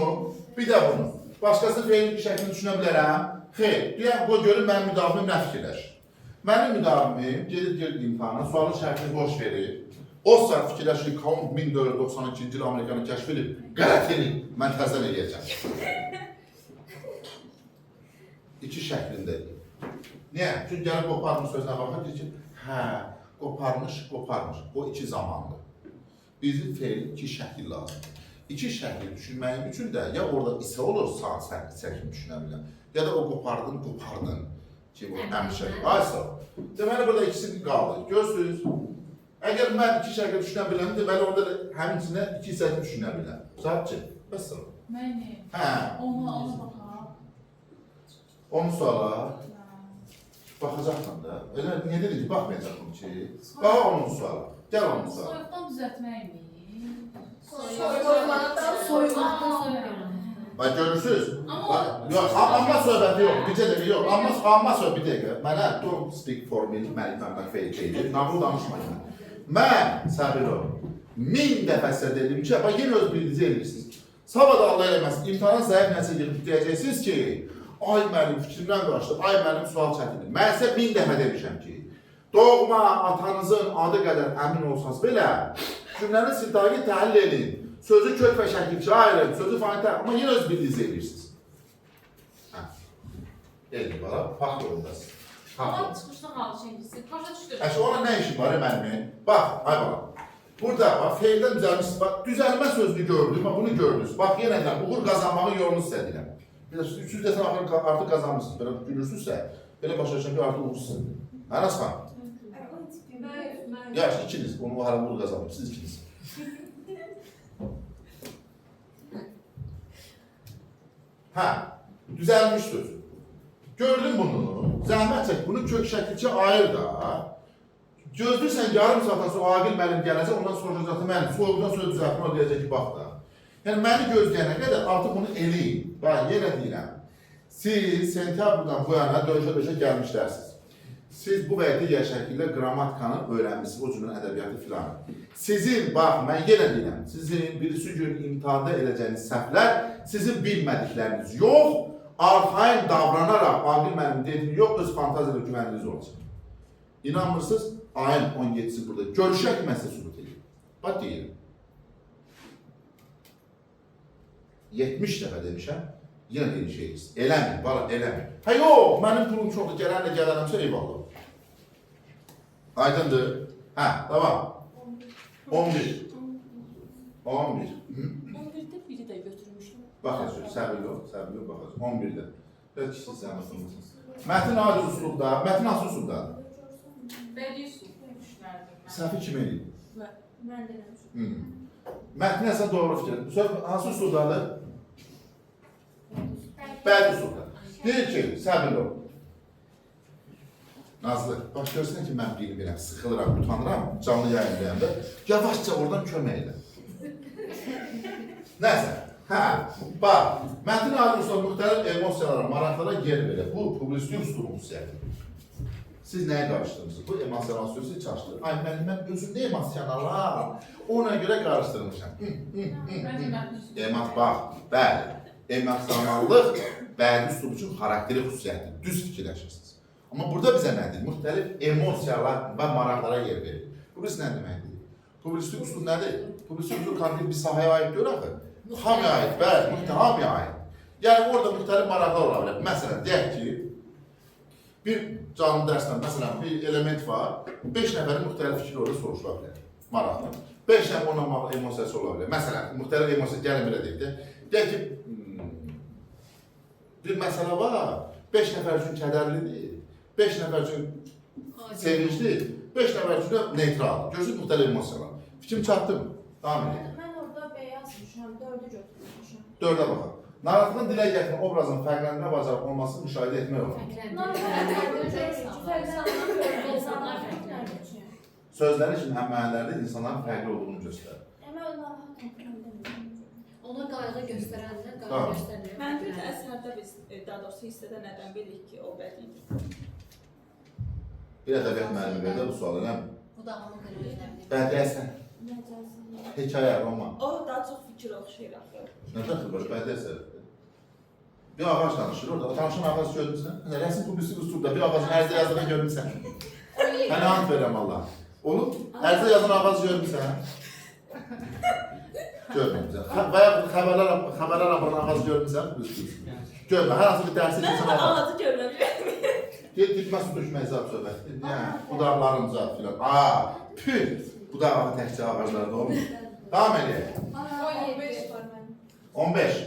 bir də bunu. Başqasını feilin 2 şəklində düşünə bilərəm? Xeyr, deyəm, qoy görün, mənim müdavimim nə fikirləşir? Mənim müdavimim gedir imtihana, sualın şərtini boş verir. O saat fikirləşir, Count 1492-ci il Amerikanı kəşf edib, qələt edib, mən təzdən eləyəcəm. İki şəklində. Niyə? Çünki gəlib qoparmış sözünə baxır, deyir ki, hə, qoparmış. O iki zamandır. Bizim feilin iki şəkil lazımdır. İki şəkil düşünməyim üçün də ya orada isə olur, saat şəkil düşünə biləm, ya da o qopardın ki, bu əmr şəkil. Aysa, deməli burada ikisi qaldı. Görsünüz, əgər mən iki şəkil düşünə biləm, deməli orada həmin içində iki şəkil düşünə biləm. Saatçı, bəs sonra. Mənim. Hə. Onu baxaq. Onu sonra baxacaqsan da. Elə niyə dedi ki, baxmayacaqsın ki? Bax onun suala. Gəl onun suala. Soyuqdan düzəltməkmi? Soyuqdan Bax görürsüz? Amma Yox, amma söhbəti yox. Bircə dəqiqə yox. Amma söhbəti bir dəqiqə. Mənə don't speak for me, mənim feyl şeydir. Nağıl danışmayın. Mən, Səbir ol, 1000 dəfə sizə dedim ki, bax yenə öz bildiyinizi edirsiniz. Sabah da Allah eləməsin, imtihana zəif nəsə girib deyəcəksiniz ki, ay mənim fikrimdən qaçdı, ay mənim sual çətindir. Mən sizə 1000 dəfə demişəm ki, doğma atanızın adı qədər əmin olsanız belə, cümləni siltaqi təhlil edin, sözü kök və şəkilçi ayırın, sözü fani təhlil, amma yenə öz bildiyinizi edirsiniz. Elin bana, fakt yolundasın. Amma çıxışdan alışın ki, başa düşdüm. Əşi, ona nə işin var mənim? Bax, ay bana. Burada bax, feildən düzəlmişsiniz, bax, düzəlmə sözünü gördüm, bax, bunu gördünüz. Bax, yenə də uğur qazanmağın yolunu sizə deyirəm. Bir də 300 desən artıq qazanmışsınız, belə gülürsünüzsə, belə başa düşən ki, artıq uğursuzsun. Hə, Rasman? Yaxşı, ikiniz, onu hara uğur qazanmış, siz ikiniz. Hə, düzəlmiş söz. Gördün bunu, zəhmət çək, bunu kök şəkilçi ayır da. Gözlürsən yarım saatdan sonra Aqil müəllim gələcək, ondan soruşacaq mənim, soyuqdan söz düzəltmə, o deyəcək ki, bax da. Yəni, məni gözləyənə qədər artıq bunu eləyin. Bax, yenə deyirəm, siz sentyabrdan bu yana döyüşə gəlmişlərsiniz. Siz bu və ya digər şəkildə qrammatikanı öyrənmişsiniz, o cümlənin ədəbiyyatı filan. Sizin, bax, mən yenə deyirəm, sizin birisi gün imtihanda edəcəyiniz səhvlər, sizin bilmədikləriniz yox, arxain davranaraq, Aqil müəllim dediyini yox, öz fantaziyada güvəniniz olacaq. İnanmırsınız, ayın 17-si burada görüşək məsələ sübut edir. Bax, deyirəm. 70 dəfə demişəm, yenə deyil şeyiz. Eləmin, bala, eləmin. Hə, yox, mənim pulum çoxdur, gələnlə gələnəmsə eyvallah. Aydındır. Hə, tamam. 11. 11. 11-də biri də götürmüşdüm. Baxacaq, səbirli ol, baxacaq. 11-də. Biraz kişi zəhmətiniz. Mətin adi usulda, mətin hansı usuldadır? Bədii usul düşünərdim mən. Səhvi kim eləyib? Mən də eləmişəm. Mətni əsən doğru fikir. Söz hansı usuldadır? Bədii usulda. Deyir ki, səbirli ol. Nazlı, baş görsən ki, mən bilmirəm, sıxılıram, utanıram, canlı yayınlayanda, yavaşca oradan kömək elə. Nəsə, hə, bax, mətin ayrılışla müxtəlif emosiyalara, maraqlara yer verir. Bu, publistik üslubun xüsusiyyəti. Siz nəyə qarışdırmışsınız? Bu emosionasiyonu çalışdırır. Ay, mən özümdə emosionalam, ona görə qarışdırmışam. Bax, bəli, emosionallıq bəli üslub üçün xarakteri xüsusiyyətidir, düz fikirləşirsiniz. Amma burada bizə nədir? Müxtəlif emosiyalar və maraqlara yer verir. Publis nə deməkdir? Publistik üslub nədir? Publistik üslub konkret bir sahəyə aid deyil axı. Hamıya aid, bəli, hamıya aid. Yəni orada müxtəlif maraqlar ola bilər. Məsələn, deyək ki, bir canlı dərsdən, məsələn, bir element var, 5 nəfərin müxtəlif fikri orada soruşula bilər, maraqla. 5 nəfər onunla emosiyası ola bilər. Məsələn, müxtəlif emosiya, gəlin belə deyək də, deyək ki, bir məsələ var, 5 nəfər üçün kədərlidir, 5 nəfər üçün sevincli, 5 nəfər üçün də neytral. Görürsünüz, müxtəlif emosiyalar. Fikrim çatdı mı? Davam edin. Mən orada B yazmışam, 4-ü götürmüşəm. 4-ə baxaq. Narahatlığın dilə gətirmə obrazın fərqlənmə bacarıq olmasını müşahidə etmək olar. Sözləri üçün həm mənələrdə insanların fərqli olduğunu göstərir. Ona qayğı göstərənlər, qayğı göstərməyən. Mən bir də əsərdə biz, daha doğrusu hissədə nədən bilirik ki, o bədidir. Bir ədəbiyyat müəllimi verdi bu sualı, nə? Bu da hamı qırılır. Bədii əsər, hekayə, roman. O daha çox fikir oxşayır axı. Nə dəxil var, bədii əsərdir. Bir ağac danışır orada, tanışın ağacı görmüsən? Rəsim publistik üslubda bir ağacın ərzə yazdığını görmüsən. Hənə ant verəm Allah. Onu ərzə yazan ağacı görmüsən? Görməyəcəm. Və ya xəbərlər aparan ağacı görmüsən? Görmə, hər hansı bir dərsi keçən adam. Anlatı görürəm. Get dikmə su düşmək zat söhbətdir. Budaqların zat filan. Püh! Budağı təkcə ağaclarda olmur. Davam edək. 15 var mənim. 15.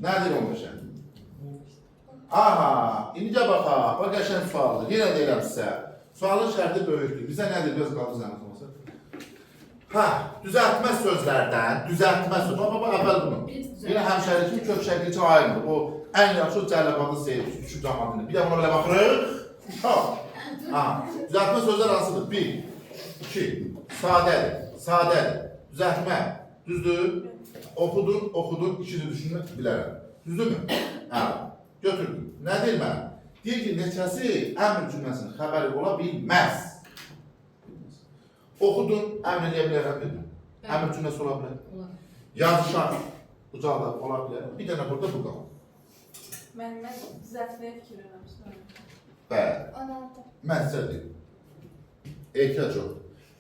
Nədir 15-ə? Aha, indi gəl baxaq. Bax qəşəng sualdır. Yenə deyirəm sizə. Sualın şərti böyükdür. Bizə nədir? Biraz qaldı zəhmət olmasa. Düzəltmə sözlərdən, düzəltmə söz. Bax, əvvəl bunu. Yenə həmşəri kimi kök şəkli üçün ayrılır. O, ən yaxşı cəlləbatı sevir, üçü camadını. Bir də buna belə baxırıq. Düzəltmə sözlər hansıdır? 1, 2, sadədir. Düzəltmə, düzdür. Oxudun, ikini düşünmək bilərəm. Düzdürmü? Götürdüm. Nə deyir mənə? Deyir ki, neçəsi əmr cümləsinin xəbəri ola bilməz. Oxudun, əmr eləyə bilərəm, bilməm. Əmr cümləsi ola bilər. Yazışan, ucaqda ola bilər. Bir dənə burada bu qalır. Mən düzəltməyə fikir vermişəm. Bəli, məqsədir. Ehtiyac yox.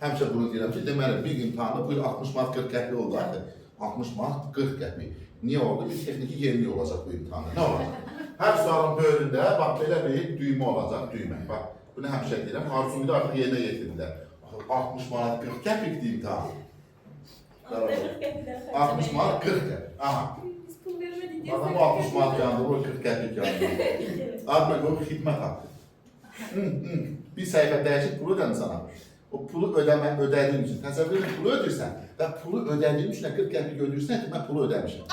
Həmişə bunu deyirəm ki, deməli, bir imtihanda bu il 60 manat 40 qəpik oldu artıq. 60 manat 40 qəpik. Niyə oldu? Bir texniki yenilik olacaq bu imtihanda. Nə olacaq? Hər sualın böyründə, bax, belə bir düymə olacaq, düymə. Bax, bunu həmişə deyirəm, arzunu da artıq yerinə yetirdirlər. 60 manat 40 qəpikdir imtihan. 60 manat 40 qəpik. Aha. Biz pul vermədik. Adam 60 manat yandı, o 40 qəpik yandı. Adına o xidmət haqqı. Bir səhifə dəyişib pulu ödədim sana. O pulu ödədiyin üçün. Təsəvvür edin, pulu ödürsən və pulu ödədiyin üçün 40 qəpik ödürsən ki, mən pulu ödəmişəm.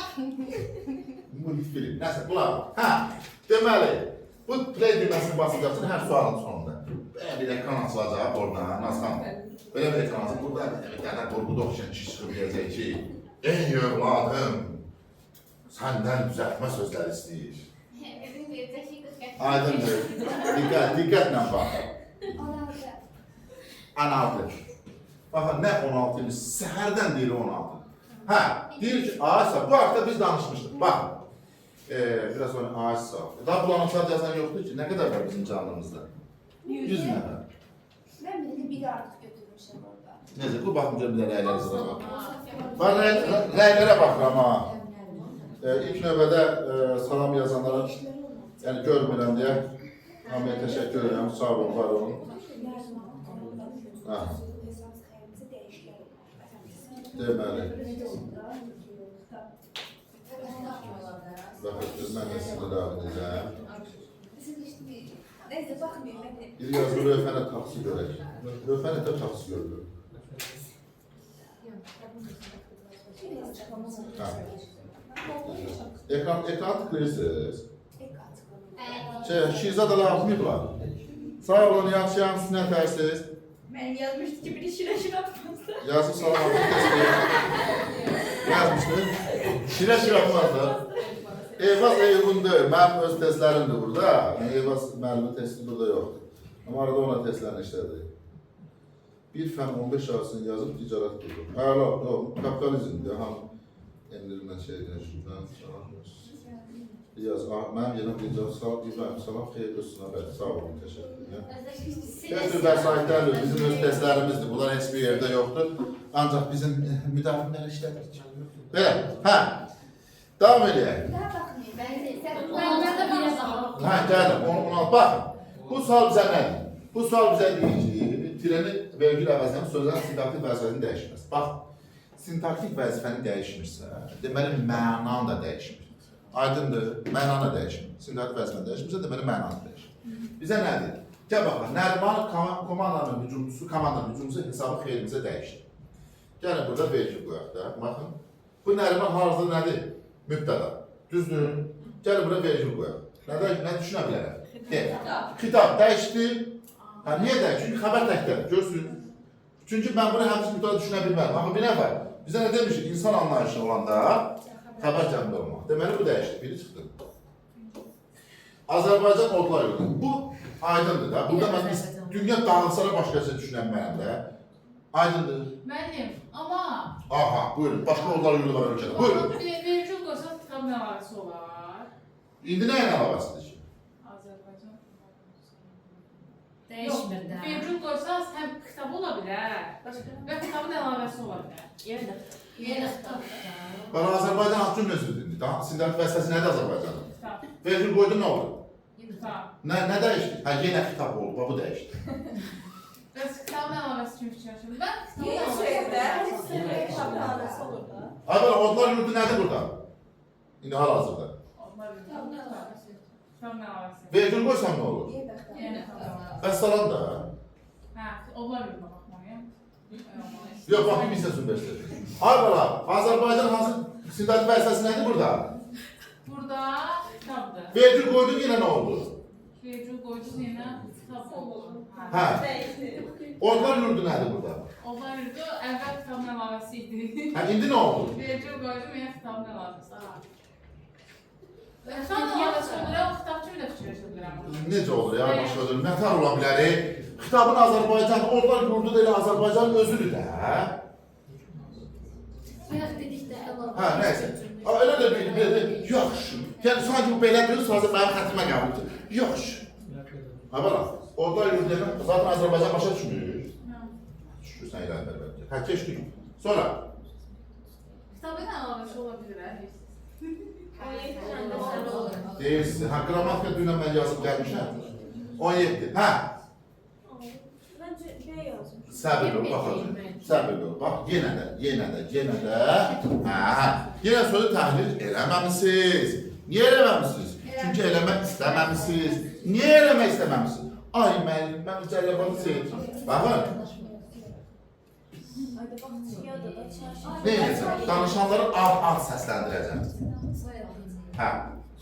Bu film. Nəsə, bunlar. Deməli, bu play düyməsini basacaqsın hər sualın sonunda. Belə bir ekran açılacaq oradan, Nazxan. Belə bir ekran açılacaq. Burada bir dənə qurguda oxşayan kişi çıxıb deyəcək ki, ey övladım, səndən düzəltmə sözləri istəyir. Aydındır. Diqqətlə bax. 16. Baxın, nə 16 imiş? Səhərdən deyir 16. Deyir ki, Aysa, bu haqda biz danışmışdıq. Baxın. Biraz sonra Aysa. Daha bulanıqlar yazan yoxdur ki, nə qədər var bizim canlımızda? 100 nəfər. Mən biri artıq götürmüşəm orada. Necə, bu baxın görüm bir də rəylərinizə bax. Bax, rəylərə baxıram ha. İlk növbədə salam yazanlara, yəni görmürəm deyə, hamıya təşəkkür edirəm, sağ olun, var olun. Deməli. Baxın, mən də sizə davet edirəm. Neyse baxmayayım mən. Bir yazı lövhənə taxsı görək. Lövhənə də taxsı görülür. Ekran tıklayırsınız. Şirzad alaqmıyıblar. Sağ olun, yaxşıyam, siz nə tərsiz? Mənim yazmışdı ki, biri şirə atmazdı. Yazı salamazdı, təsbih. Yazmışdı. Şirə atmazdı. Eyvaz eyvundur, mənim öz testlərimdir burada. Eyvaz müəllimi testi burada yoxdur. Amma arada ona testlərini işlədik. Bir fən 15 arasını yazıb ticarət qurdu. Hələ, kapitalizmdir, hamı endirilmən şeydən şuradan. Yaz, mənim yerim deyəcəm, İbrahim, salam, xeyir olsun, bəli, sağ olun, təşəkkür edirəm. Götür vəsaitlərdir, bizim öz testlərimizdir, bunlar heç bir yerdə yoxdur. Ancaq bizim müdafiələr işlədir. Belə, davam edək. Gəldim, onu al, baxın. Bu sual bizə nədir? Bu sual bizə deyir ki, tirəni vergül əvəzlərin sözlərin sintaktik vəzifəsini dəyişməz. Bax, sintaktik vəzifəni dəyişmirsə, deməli, mənan da dəyişmir. Aydındır, məna da dəyişmir. Sintaktik vəzifəni dəyişmirsə, deməli, məna da dəyişmir. Bizə nədir? Gəl baxın, Nəriman komandanın hücumcusu hesabı xeyrimizə dəyişdir. Gəlin, burada vergül qoyaq da, baxın. Bu Nəriman harzda nədir? Mübtəda. Düzdür. Gəlin, burada vergül qoyaq. Nə düşünə bilərəm? Xitab dəyişdi. Niyə dəyişdi? Çünki xəbər təkdədir, görsünüz. Çünki mən bunu həmisi müddədə düşünə bilmərəm. Amma bir nə var? Bizə nə demişik? İnsan anlayışı olanda xəbər cəmdə olmaq. Deməli, bu dəyişdi. Biri çıxdı. Azərbaycan odlar yolu. Bu aydındır da. Burada mən dünya dağılsana başqası düşünənməyəm də. Aydındır. Mənim, amma... Aha, buyurun. Başqa odlar yolu var ölkədə. Buyurun. Vergül qoysa kitab nə arası olar? İndi nəyin əlavəsidir ki? Azərbaycan. Dəyişmir də. Vergül qoysaz həm kitab ola bilər və kitabın əlavəsi ola bilər. Yeni kitab. Bana Azərbaycan haqqı cümləsidir. Sintaktik vəzifəsi nədir Azərbaycanın? Vergül qoydun nə oldu? Tamam. Nə dəyişdi? Hə, yenə xitab oldu, bax bu dəyişdi. Bəs kitabın əlavəsi kimi fikirləşirəm. Mən kitabın Yeni əlavəsi. şeydə kitabın aləsi olur da. Ay bala, odlar yurdu nədir burada? İndi hal-hazırda. Onlar kitabın əlavəsi. Kitabın əlavəsi. Vergül qoysan nə olur? Niyə bəxtə? Yəni kitabın əlavəsi. Vəssalam da. Hə, onlar yurduna baxmalıyam. Yox, bax, bir biznes universiteti. Ay bala, Azərbaycan hansı istintaq vəzifəsi nədir burada? Burada kitabdır. Vergül qoydun yenə nə oldu? Vergül qoydum yenə kitab oldu. Hə, odlar yurdu nədir burada? Onlar yurdu əvvəl kitabın əlavəsi idi. Hə, indi nə oldu? Vergül qoydum yenə kitabın əlavəsi. Kitabın əlavəsi olur, o kitab kimi də fikirləşə bilirəm. Necə olur ya, başa dönüm, nətər ola bilər? Kitabın Azərbaycan, odlar yurdu da elə Azərbaycanın özüdür də. Bayaq dedikdə əlavə. Hə, nəysə. Elə də belə, yaxşı. Yəni, sanki bu belə deyil, sadəcə mənim xətrimə qəbuldur. Yaxşı. Hə, bala, odlar yurdu demək, zaten Azərbaycan başa düşmür. Düşürsən ilə bəlkə. Hə, keçdik. Sonra. Kitabın əlavəsi ola bilər, hə? Deyirsin, hə, qrammatika dünən mən yazıb gəlmişəm. 17, hə. Məncə B yazmış. Səbir ol, baxacaq. Səbir ol, bax, yenə də. Hə, yenə sözü təhlil eləməmisiniz. Niyə eləməmisiniz? Çünki eləmək istəməmisiniz. Niyə eləmək istəməmisiniz? Ay, müəllim, mən cəlləbatı sevdim. Baxın, Ayda bax, çıxıyordu da çarşı. nə edəcəm? Danışanları ad səsləndirəcəm. Hə,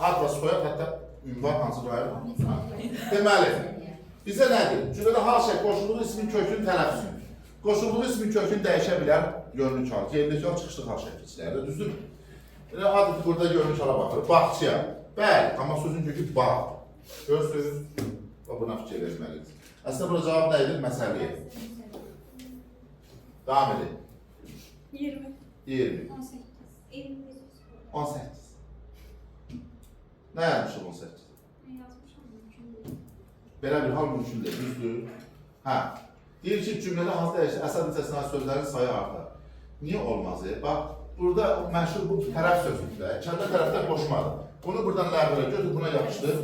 ad və soyad, hətta ünvan hansı rayon? Deməli, bizə nədir? Cümlədə hal şək, qoşulduğu ismin kökünün tələffüzü. Qoşulduğu ismin kökünü dəyişə bilər yönlük hal. Yerlik hal, çıxışlıq hal şəkilçilərdə, düzdür mü? Elə adı burada yönlük hala baxır. Bağçıya. Bəli, amma sözün kökü bağ. Görsünüz, buna fikir verməliyik. Əslində burada cavab nə idi? Məsələyə. Devam edin. 20. 20. 18. Nə yazmışıq 18? Belə bir hal mümkün deyil, düzdür? Hə. Deyir ki, cümlədə hansı dəyişir, əsas hissəsindən sözlərin sayı artar. Niyə olmaz? Bax, burada məşhur bu tərəf sözlükdə, kəndə tərəfdə qoşmadı. Bunu buradan ləğvələ götür, buna yapışdır.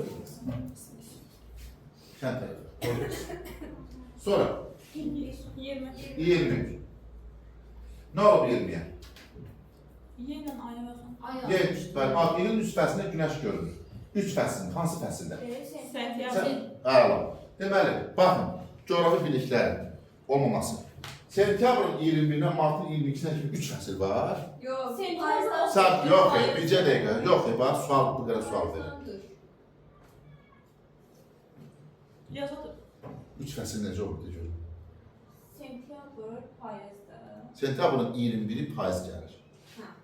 Kənd tərəfi. Sonra 20. 20. Nə olub 20-yə? Yenə aya baxın. Bəli, ilin üst fəslində günəş görünür. Üç fəslində, hansı fəslində? Sentyabr. Əla. Deməli, baxın, coğrafi biliklərin olmaması. Sentyabrın 21-dən martın 22-sinə kimi 3 fəsil var. Yox, Sən, yox, bircə dəqiqə, yox, bax, sual, bu qədər sual verir. Yazılır. 3 fəsil necə olur, deyir. Sentyabr payızda. Sentyabrın 21-i payız gəlir.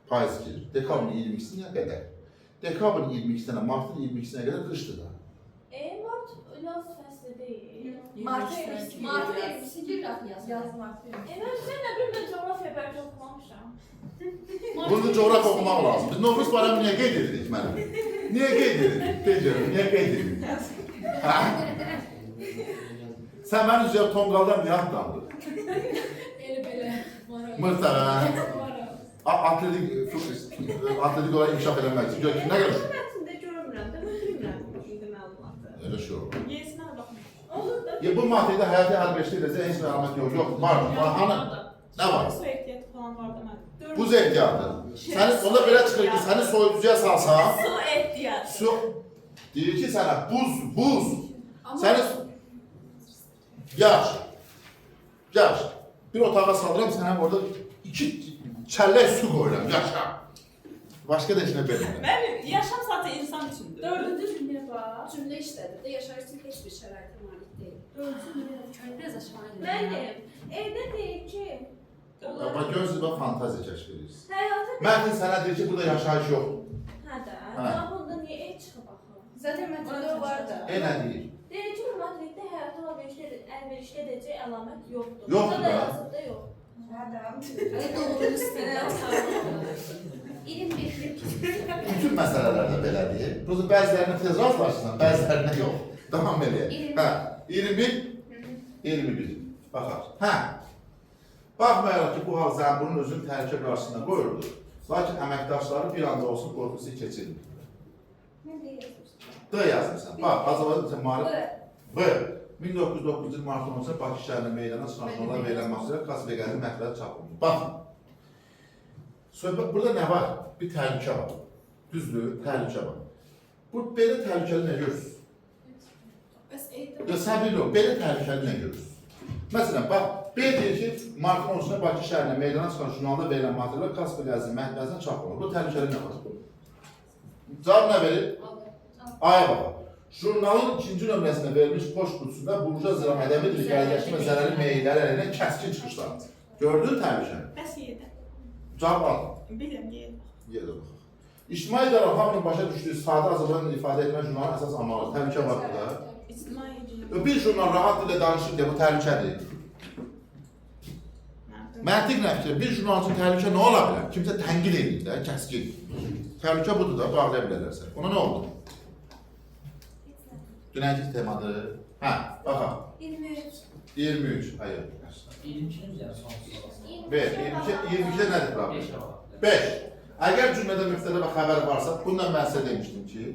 Payız gelir. Dekabrın 22-si nə qədər? Dekabrın 22-sinə, martın 22-sinə qədər qışdır da. Mart yaz fəsli deyil. Martı elbisi gir axı yazmaq. Mən nə bilim, mən coğrafiya bəlkə oxumamışam. Bunu coğrafiya oxumaq lazım. Biz Novruz bayramı niyə qeyd edirik mənim? Niyə qeyd edirik? Deyəcəm, niyə qeyd edirik? Sən mənim üzrə tonqaldan niyə atlandın? Belə. Mırtara. Atletik olaraq inkişaf eləmək üçün. Gör ki, nə qədər? Mətndə görmürəm də, mən bilmirəm indi məlumatı. Elə şey olur. Yesinə baxın. Olur da. Bu maddədə həyatı əlbəttə edəcək heç bir əlamət yox. Yox, var. Hanı? Nə var? Su ehtiyatı falan var da mən. Buz ehtiyatı. Səni onda belə çıxır ki, səni soyuducuya salsam, Su ehtiyatı. su deyir ki sənə buz. Səni yaxşı. Bir otağa salıram, sənə orada 2 çəllək su qoyuram, yaşa. Başqa da işinə vermirəm. Mən yaşam saatı insan üçündür. Dördüncü cümlə bax. Cümlə işlədir də yaşayış üçün heç bir şəraitə malik deyil. Biraz aşağı Mənim evdə deyir ki, Amma gözünüzə fantaziya kəşf edirsiniz. həyatı Mətin sənə deyir ki, burada yaşayış yoxdur. hə də. Hə. Onda niyə ev çıxıb axı? Zaten mətndə o var da. Nə deyir? Deyir ki, bu matrikdə həyatı əlverişli edəcək əlamət yoxdur. Yoxdur Burada da da. yazıb da yox. doğru istəyirəm. 21. Bütün məsələlərdə belədir. Burada bəzilərinə tez razılaşırsan, bəzilərinə yox. Davam eləyək. Hə, 21. Baxar. Hə. Baxmayaraq ki, bu hal zəmburun özünü təhlükə qarşısında qoyurdu. Lakin əməkdaşları bir anda olsun qorxusu keçirmir. Mən də yazmışdım. D yazmısan. Bax, Azərbaycan maarif B. 1909-cu il martın 10-da Bakı şəhərində meydana çıxan jurnallar verilən material Qasbeqənin mətbədə çap olunur. Baxın. Söhbət burada nə var? Bir təhlükə var. Düzdür, təhlükə var. Bu belə təhlükəli nə görürsünüz? Bəs eydə Ya səbirli ol, belə təhlükəli nə görürsünüz? Məsələn, bax, B deyir ki, martın 10-da Bakı şəhərində meydana çıxan jurnalda verilən material Qasbeqənin mətbədən çap olunur. Bu təhlükəli nə var? Cavab nə verir? Aya bax. Jurnalın ikinci nömrəsində verilmiş poçt qutusunda burjuaz ədəbi dil gəlişmə zərərli meyilləri əlində kəskin çıxışlar. Gördün təhlükəni? Bəs yedə. Cavab al. Biləm, yedə. Yedə bax. İctimai idarə hamının başa düşdüyü sadə Azərbaycan ifadə etmə jurnalın əsas amalı. Təhlükə var burada. İctimai idarə. Bir jurnal rahat dillə danışır deyə bu təhlükədir. Məntiq nə fikir? Bir jurnal üçün təhlükə nə ola bilər? Kimsə tənqid edir də, kəskin. Təhlükə budur da, bağlaya bilərlər səni. Ona nə oldu? Dünənki temadır. Hə, baxaq. 23. 23, hayır. 22'nin üzerine son 5, 22'də nədir problem? 5. Əgər cümlədə mübtədə və xəbər varsa, bundan mən sizə demişdim ki,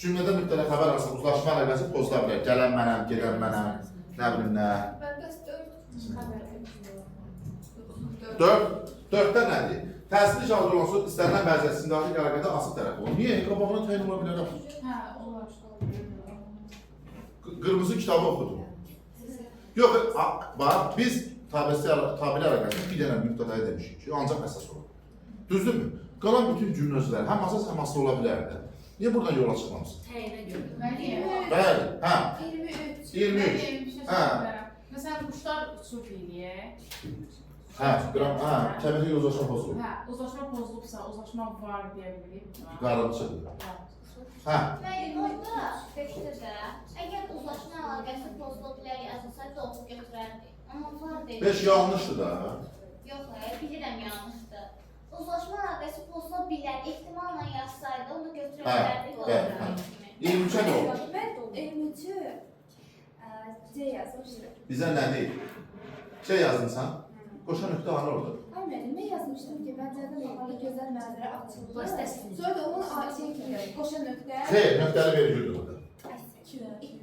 cümlədə mübtədə xəbər varsa, uzlaşma əlaqəsi pozula bilər. Gələn mənəm, gedən mənəm, nə bilim nə. Mən bəs 4 4-də nədir? Təsirli şahid olunsa, istənilən vəziyyət sindaqi qərargahda asıl tərəf olur. Niyə? Qabağına təyin ola bilər. Hə, olar. Qırmızı kitabı oxudum. Yox, bax, biz tabeli əlaqəsində bir dənə mübtədəyə demişik ki, ancaq əsas olur. Düzdürmü? Qalan bütün cümlələr həm əsas, həm asıl ola bilər də. Niyə buradan yola çıxmamısın? Təyinə görə. Bəli, hə. 23. 23. Hə. Məsələn, quşlar uçub eləyə. Hə, kəməti uzlaşma pozulur. Hə, uzlaşma pozulubsa, uzlaşma var deyə bilirik. Qarınçıdır. Hə. Müəllim, orada beşdə də, əgər uzlaşma əlaqəsi pozula bilər yazılsaydı oxub götürərdik. Amma var deyil. 5 yanlışdır da. Yox, bilirəm yanlışdır. Uzlaşma əlaqəsi pozula bilər, ehtimalla yazsaydı onu götürə bilərdik. Bəli. 23-ə nə olur? Mən 23. C yazmışdım. Bizə nə deyil? Şey yazmısan? Qoşa nöqtə hanı orada? Ay müəllim, mən yazmışdım ki, məncədə baxanda gözəl mənzərə açıldı. Vasitəsiz. Sonra da onun şey qoşa nöqtə. Xeyr, nöqtəli vergüldür burada.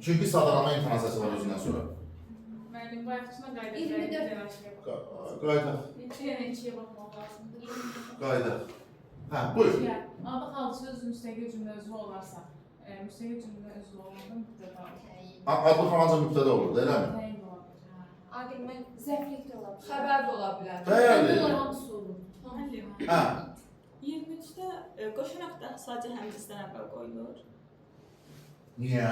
Çünki sadalama intonasiyası var özündən sonra. Müəllim, bayaqçına qayda 24. Qaydaq, Yəni ikiyə baxmaq lazımdır. qaydaq. Hə, buyur. Adı xalq söz müstəqil cümlə özü olarsa, müstəqil cümlə özü olanda mübtəda olur. Adlı falanca mübtədə olur, da eləmi? Təyin ola bilər. Aqil, mən zəflik də ola bilər. Xəbər də ola bilər. Bəli. Hamısı olur. Müəllim. Hə, 23-də qoşa nöqtə sadəcə həmcəsdən əvvəl qoyulur. niyə?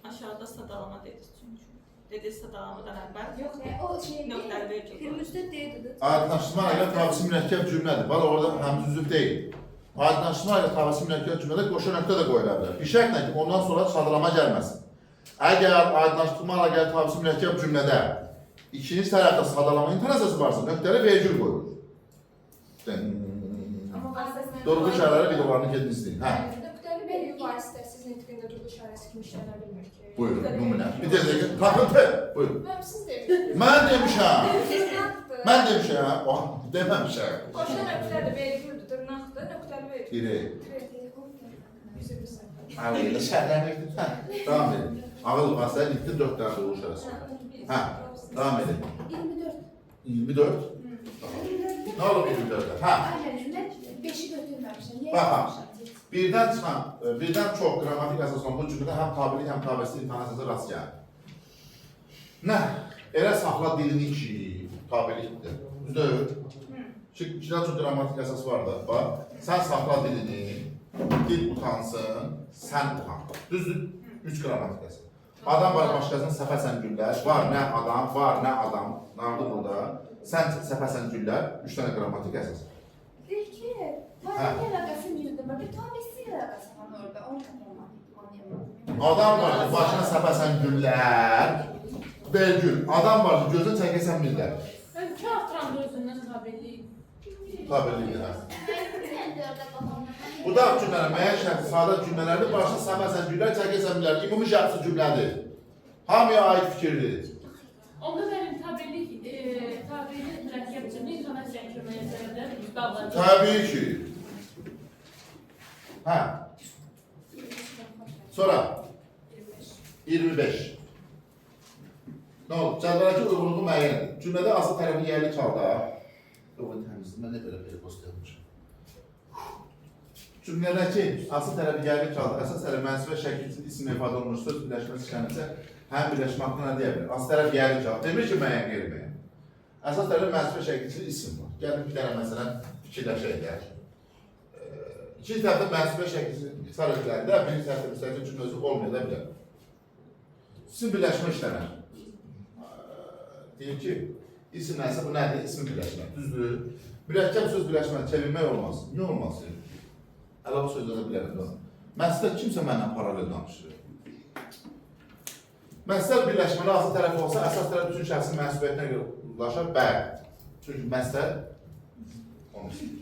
Aşağıda sadalama dediniz çünki. Dediniz sadalamadan əvvəl. Yox, o şey Nöqtəli vergül. Firmüzdə deyildi. Aydınlaşdırma ilə tabisi mürəkkəb cümlədir. Bala orada həmsüzlük deyil. Aydınlaşdırma ilə tabisi mürəkkəb cümlədə qoşa nöqtə də qoyula bilər. Bir şərtlə ki, ondan sonra sadalama gəlməsin. Əgər aydınlaşdırma ilə gəlir tabisi mürəkkəb cümlədə ikinci tərəfdə sadalama intonasiyası varsa, nöqtəli vergül qoyulur. Amma vasitəsiz. Doğru işarələri videolarını gedin izləyin. Hə, Nöqtəli vergül vasitəsiz nitqində durdu işarəsi kimi işlənə bilmir ki. buyurun, nümunə. Bir dəqiqə, tapıntı, buyurun. Mən siz demişdiniz. Mən demişəm. Dırnaqdır. Mən demişəm. Oh, deməmişəm. Qoşa nöqtədir, vergüldür, dırnaqdır, nöqtəli vergül. Biri. Üzr istəyirəm. Ağırlıqda şərlərlə hə, davam edin. Ağırlıq vasitələ gitti 4 dənə doğru işarəsi. Hə, davam edin. 24. 24. Nə olub 24-də? Hə, Aynen, mən 5-i götürməmişəm. Niyə Bax, yazmışam? birdən çox qrammatik əsas olan bu cümlədə həm tabilik, həm tabisi intonasiyası rast gəlir. Nə? Elə saxla dilini ki, tabilikdir. Düzdür? Çünki ikidən çox qrammatik əsas var da. Bax, sən saxla dilini, dil utansın, sən utan. Düzdür? 3 qrammatik əsas. Adam var başqasının səfəsən güllər, var nə adam, var nə adam. Nardı burada. Sən səfəsən güllər, 3 dənə qrammatik əsas. Deyir ki, tarihi əlaqəsi bildim. Bir tanesi əlaqəsi var orada. Onu anlayamadım. Adam var ki, başına səpəsən güllər, vergül. Adam var ki, gözünə çəkəsən millər. Mən iki aftranda özündən tabeliyim. Tabellidir, hə. Mən dördə baxamam. Bu da cümlələr, müəyyən şərti sadə cümlələrdir. Başına səpəsən güllər, çəkəsən millər. Ümumi şərti cümlədir. Hamıya aid fikirdir. Onda mənim tabellik mürəkkəb cümlə intonasiya köməyə səbəblər bağlanacaq. Təbii ki. Hə. Sonra 25. 25. Nə oldu? Cədvəldəki uyğunluğu müəyyən edin. Cümlədə asıl tərəfi yerlik halda. Yox, təmizdir. Mən nə belə post yazmışam. Cümlədəki asıl tərəfi yerlik halda əsas tərəf mənsup və şəkilçi isim ifadə olunmuş söz birləşməsi işləmirsə, həm birləşmə haqqında nə deyə bilir? Asıl tərəf yerlik halda. Demir ki, müəyyən qeyri-müəyyən. Əsas tərəf mənsup və şəkilçi isim var. Gəlin bir dənə məsələn fikirləşək deyək. İkinci tərəfdə mənsup və şəkilçi ixtisar ediləndə, birinci tərəfdə müstəqil cümlə özü olmaya da bilər. İsim birləşmə işləmər. Deyir ki, isim nəsə, bu nədir? İsim birləşmə. Düzdür. Mürəkkəb söz birləşməni çevirmək olmaz. Niyə olmaz? Əlavə sözlərdə bilərəm. Məsələ kimsə mənlə paralel danışır. Məsələ birləşməli asıl tərəf olsa, əsas tərəf bütün şəxsin mənsubiyyətinə görə ulaşar. Bəli. Çünki məsələ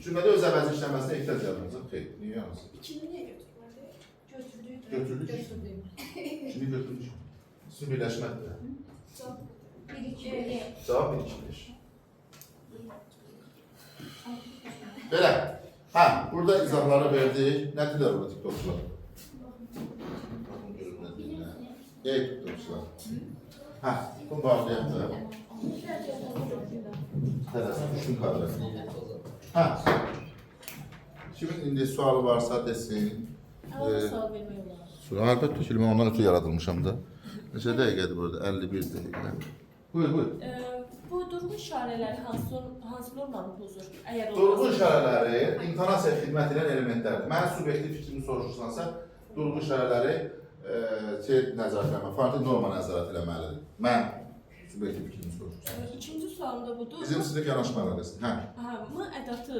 cümlədə öz əvəzi işləməsinə ehtiyac yaradılacaq. Xeyr, niyə yansın? İkini niyə götürmədi? Götürdük. Şimdi götürdük. İsim birləşmədir. Cavab 1-2-5. Belə. Hə, burada izahları verdik. Nə deyirlər burada TikTokçular? Ey TikTokçular. Hə, bunu bağlayaq da. Tələsin, düşün kadrı. Hə. Kimin indi sualı varsa desin. Sual vermək olar. Əlbəttə ki, mən ondan ötürü yaradılmışam da. Neçə dəqiqədir burada? 51 dəqiqə. Buyur. Bu durğu işarələri hansı normanı pozur? Durğu işarələri intonasiya xidmət edən elementlərdir. Mənim subyektiv fikrimi soruşursansa, durğu işarələri nəzarət eləməli, fonetik norma nəzarət eləməlidir. Mən subyektiv fikrimi soruşursansa. İkinci sualım da budur. Bizim sinif yanaşmalıdır. Hə. M ədatı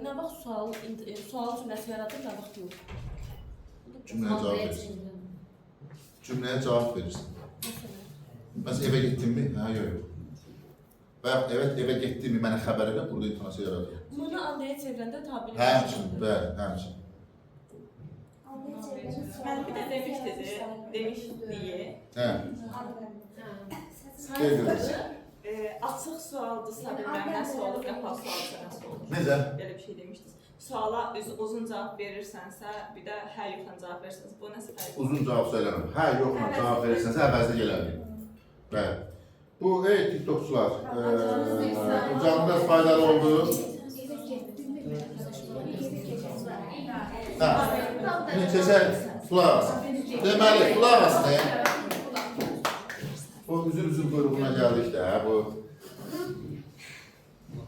nə vaxt sual cümləsi yaradır, nə vaxt yox? Cümləyə cavab verirsin. Cümləyə cavab verirsin. Məsələn, evə getdin mi? Hə, yox. Və evet, evə getdin mi? Mənə xəbər elə, burada intonasiya yaradır. Bunu andaya çevirəndə tabiri. Həmçin, bəli, həmçin. Mən bir də demişdiyi. Hə. Açıq sualdırsa bilməm nəsə olur, qapalı sualdırsa nəsə olur. Necə? Belə bir şey demişdiniz. Suala uzun cavab verirsənsə, bir də hə yoxla cavab verirsənsə, bu nəsə fərqli? Uzun cavab söyləməm. Hə, yoxla cavab verirsənsə, əvəzdə gələliyim. Bəli. Bu, TikTokçular, canlı dərs faydalı oldu. Hə, keçək, qulaq asın. Deməli, qulaq asın. Bu, üzül quyruğuna gəldik də, bu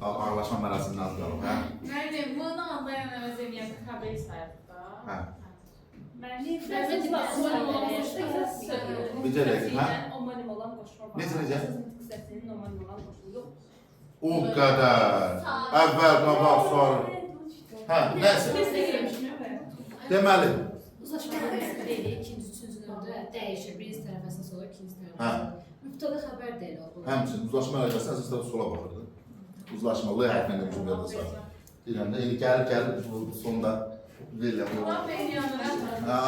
ağlaşma mərasimindən qalım, hə? Müəllim, bunu anlayan əvəz eləyən xəbəri sayıb da. Hə. Müəllim, omanim olan qoşma Necə rəqib, hə? Omanim olan qoşma var. Necə? Qüssəsinin omanim olan qoşma yox. O qədər. Əvvəl, qabaq, sonra. Hə, nəsə. Biz də girmişik, Deməli, Uzlaşma deyil, ikinci, üçüncü növdə dəyişir. Birinci tərəf əsas olur, ikinci tərəf. hə, Mübtəda xəbər deyil o. həmçin uzlaşma əlaqəsi əsasda sola baxırdı. Uzlaşmalı hərflə cümlədə sağ. Deyirəm də, gəlir bu sonda verirəm. Tamam, ben yanıram. Hə,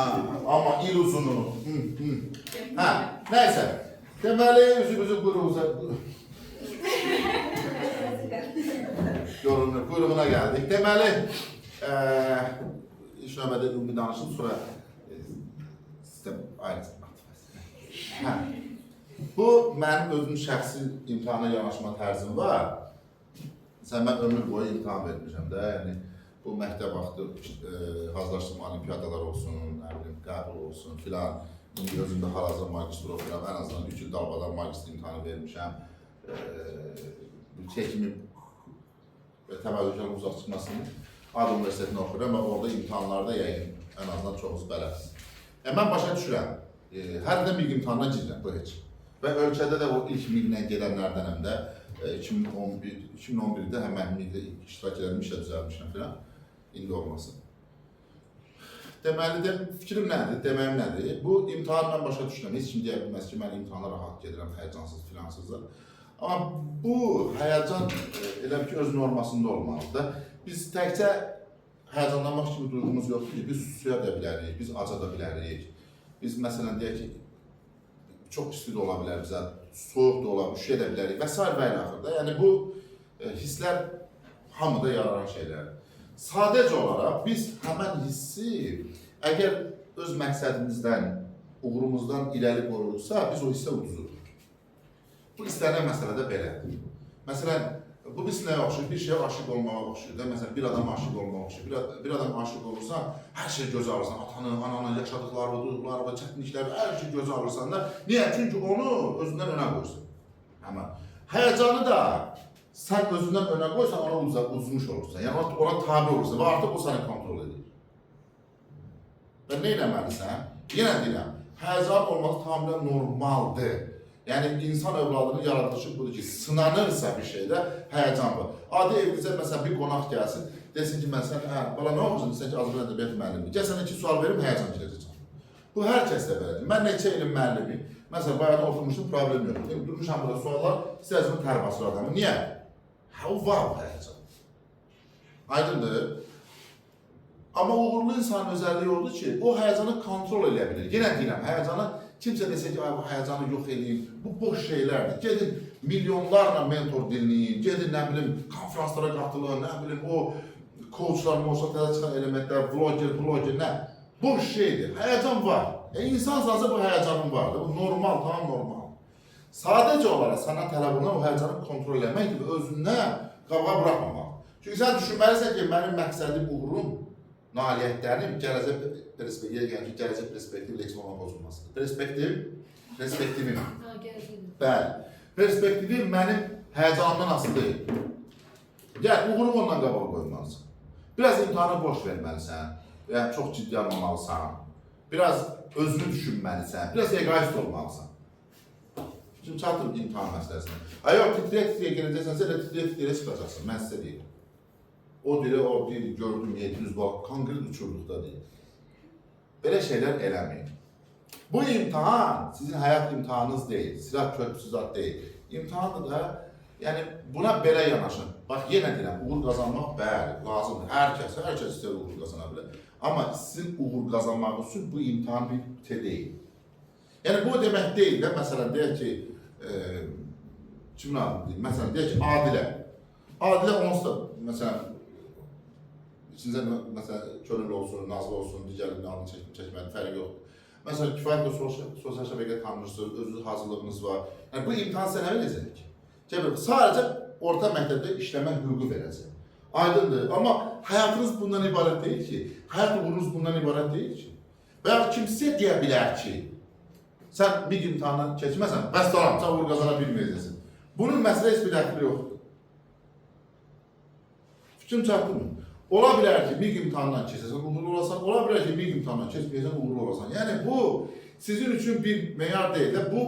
amma il uzunluğu. Hə, nəysə. Deməli, üzümüzün quyruğuza... Görünür, quyruğuna gəldik. Deməli, ilk növbədə ümumi danışım, sonra sistem ayrıca batır. Hə. Bu, mənim özüm şəxsi imtihana yanaşma tərzim var. Məsələn, mən ömür boyu imtihan vermişəm də, yəni bu məktəb vaxtı hazırlaşdırma olimpiyadalar olsun, nə bilim, qəbul olsun filan. İndi özümdə hal-hazırda magistr oxuyuram, ən azından 3 il dalbadar magistr imtihanı vermişəm. Çəkimi və təvəllüdkarın uzaq çıxmasını Ad Universitetini oxuyuram və orada imtihanlarda yəqin ən azından çoxuz bələdsiz. Mən başa düşürəm, hər də bir imtihanına girirəm, bu heç. Və ölkədə də o ilk millə gedənlərdənəm də 2011-də həmən mildə iştirak edilmiş, işə düzəlmişəm filan, indi olmasın. Deməli, fikrim nədir, deməyim nədir? Bu imtihanı mən başa düşürəm, heç kim deyə bilməz ki, mən imtihana rahat gedirəm, həyəcansız filansızdır. Amma bu həyəcan elə ki, öz normasında olmalıdır. Biz təkcə həyəcanlanmaq kimi duyğumuz yoxdur ki, biz suya da bilərik, biz aca da bilərik. Biz məsələn deyək ki, çox isti də ola bilər bizə, soyuq da ola, üşüyə də bilərik və s. və ilə axırda. Yəni bu hisslər hamıda yaranan şeylərdir. Sadəcə olaraq biz həmən hissi əgər öz məqsədimizdən, uğurumuzdan irəli qoyulursa, biz o hissə uduzuruq. Bu istənilən məsələdə belədir. Məsələn, bu biz nəyə oxşuyur? Bir şeyə aşıq olmağa oxşuyur da. Məsələn, bir adam aşıq olmağa oxşuyur. Bir adam aşıq olursa, hər şey göz alırsan. Atanı, ananı, yaşadıqları, duyguları, çətinlikləri, hər şey göz alırsan da. Niyə? Çünki onu özündən önə qoyursan. Amma həyəcanı da sən özündən önə qoysan, ona uzmuş olursan. Yəni ona tabi olursan və artıq o səni kontrol edir. Və nə eləməlisən? Yenə deyirəm, həyəcan olması tamamilə normaldır. Yəni insan övladının yaradılışı budur ki, sınanırsa bir şeydə həyəcan var. Adi evinizə məsələn bir qonaq gəlsin, desin ki, məsələn, bala nə oxusun, desən ki, Azərbaycan ədəbiyyat müəllimi. Gəl sənə 2 sual verim, həyəcan girəcəksən. Bu hər kəsdə belədir. Mən neçə ilin müəllimi, məsələn, bayaqda oturmuşum, problem yox. Durmuşam burada suallar, istəyəcəm tər basır adamı. Niyə? O var bu həyəcan. Aydındır. Amma uğurlu insanın özəlliyi oldu ki, o həyəcanı kontrol edə bilir. Yenə deyirəm, həyəcanı kimsə desə ki, bu həyəcanı yox edin, bu boş şeylərdir. Gedin milyonlarla mentor dinləyin, gedin nə bilim konferanslara qatılın, nə bilim o coachlar, təzə çıxan elementlər, vlogger, nə? Boş şeydir, həyəcan var. İnsansansa bu həyəcanın vardır, bu normal, tam normal. Sadəcə olaraq sana tələb olan o həyəcanı kontrol eləməkdir və özündən qabağa buraxmamaq. Çünki sən düşünməlisən ki, mənim məqsədim, uğurum, nailiyyətlərim, gələcək perspektiv leksionla bozulmasıdır. Perspektivim. Bəli. Perspektivim mənim həyəcanımdan asılı deyil. Gəl, uğurumu ondan qabağa qoymalısın. Biraz imtihanı boş verməlisən, yəni çox ciddi almalısan, biraz özünü düşünməlisən, biraz egoist olmalısan. Şimdi çatır imtihan məsələsinə. Yox, titriyə gələcəksənsə, elə titriyə çıxacaqsın, mən sizə deyim. O deyir, gördüm 700 bal, konkret uçurluqda deyil. Belə şeylər eləməyin. Bu imtihan sizin həyat imtihanınız deyil, silah körpüsüz ad deyil. İmtihandır da, yəni buna belə yanaşın. Bax, yenə deyirəm, uğur qazanmaq bəli, lazımdır. Hər kəs istəyir uğur qazana bilər. Amma sizin uğur qazanmaq üçün bu imtihan bir deyil. Yəni bu demək deyil də, məsələn, deyək ki, kimin adını deyil, məsələn, deyək ki, Adilə. Adilə onsuz da, məsələn, İçinizə məsələn, könüllü olsun, nazlı olsun, digərinin alını çəkmənin fərqi yoxdur. Məsələn, kifayət və sosial şəbəkə tanınırsınız, özünüz hazırlığınız var. Yəni, bu imtihan sənə verəcək. Sadəcə orta məktəbdə işləmək hüququ verəcək. Aydındır. Amma həyatınız bundan ibarət deyil ki, həyat uğurunuz bundan ibarət deyil ki. Və ya kimsə deyə bilər ki, sən bir imtihandan keçməsən, bəs tamam, sən uğur qazana bilməyəcəksin. Bunun məsələ heç bir dəxili yoxdur. Fikrim çatdı mı? Ola bilər ki, bir imtihandan keçəsən, uğurlu olasan, ola bilər ki, bir imtihandan keçməyəsən, uğurlu olasan. Yəni bu, sizin üçün bir meyar deyil də, bu,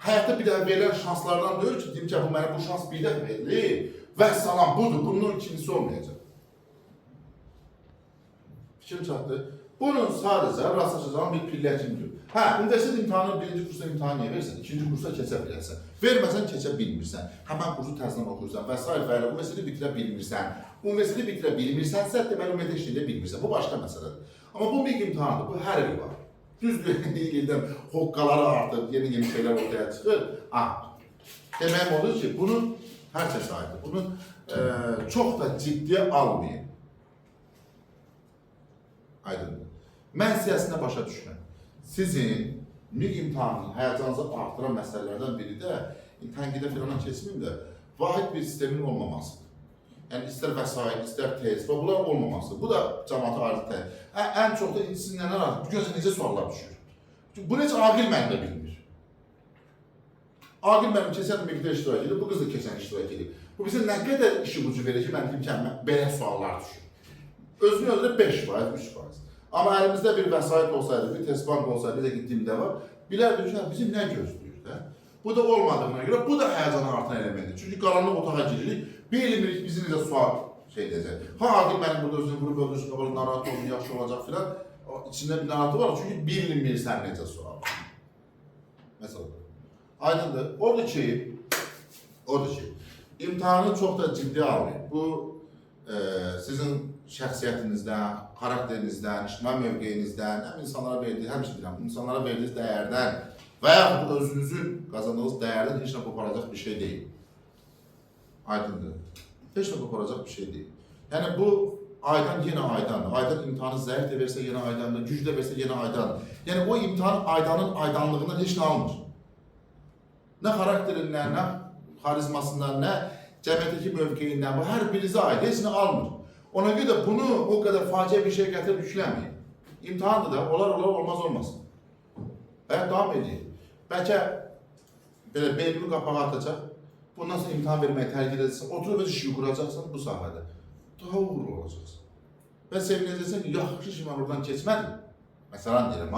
həyatda bir dəfə verilən şanslardan deyil ki, deyim ki, bu mənə bu şans bir dəfə verilir və salam budur, bunun ikincisi olmayacaq. Fikrim çatdı. Bunun sadəcə rastlaşacağım bir pilləkimdir. Universitet imtihanı birinci kursa imtihan niyə verirsən, ikinci kursa keçə bilərsən. Verməsən, keçə bilmirsən. Həmən kursu təzdən oxuyursan və s. və ilə universiteti bitirə bilmirsən. Universiteti bitirə bilmirsənsə, deməli ümumiyyətlə işləyə bilmirsən. Bu başqa məsələdir. Amma bu MİQ imtihanıdır, bu hər il var. Düzdür, ildən hoqqaları artıq, yeni şeylər ortaya çıxır. Deməyim olur ki, bunu hər kəs aiddir. Bunu çox da ciddiyə almayın. Aydındır. Mən siyasətində başa düşürəm. Sizin MİQ imtihanının həyəcanınızı artıran məsələlərdən biri də tənqidə filan keçməyim də vahid bir sistemin olmamasıdır. Yəni istər vəsait, istər test və bunlar olmamasıdır. Bu da cəmaata ayrı təyir. Ən çox da siz nələr artıq? Bu gözə necə suallar düşür? Bunu heç Aqil müəllim də bilmir. Aqil müəllim keçən MİQ-də iştirak edir, bu qız da keçən iştirak edir. Bu bizə nə qədər işi gücü verir ki, mən deyim ki, belə suallar düşür. Özünün özünə 5%, 3%. Amma əlimizdə bir vəsait olsaydı, bir test bank olsaydı, bizə gittiğimdə var, bilərdik ki, bizim nə gözləyir də? Bu da olmadığına görə, bu da həyəcanı artan elementdir. Çünki qaranlıq otağa giririk, bilmirik bizi necə sual edəcək. Aqil mənim burada özünü vurub öldürsün, qabalı narahat olun, yaxşı olacaq filan. İçində bir narahatı var, çünki bilmirsən necə sual. Məsələn, aydındır. Odur ki, imtihanı çox da ciddi almayın. Bu, sizin şəxsiyyətinizdən, xarakterinizdən, ictimai mövqeyinizdən, həm insanlara verdiyiniz dəyərdən və yaxud özünüzün qazandığınız dəyərdən heç nə qoparacaq bir şey deyil. Aydındır. Heç nə qoparacaq bir şey deyil. Yəni bu aydan yenə aydandır. Aydan imtahanı zəif də versə yenə aydandır, güc də versə yenə aydandır. Yəni o imtahan aydanın aydanlığından heç nə almır. Nə xarakterindən, nə xarizmasından, nə cəmiyyətdəki mövqeyindən, bu hər birinizə aid, heç nə almır. Ona görə də bunu o qədər faciə bir şey gətirib yükləməyin. İmtahandır da, olar, olmaz, olmaz. Həyat davam edin. Bəlkə belə belli qapağı atacaq, bundan sonra imtahan verməyə tərk edəcəksən, oturub öz işini quracaqsan bu sahədə. Daha uğurlu olacaqsan. Və sevinəcəksən ki, yaxşı ki, mən oradan keçmədim. Məsələn deyirəm,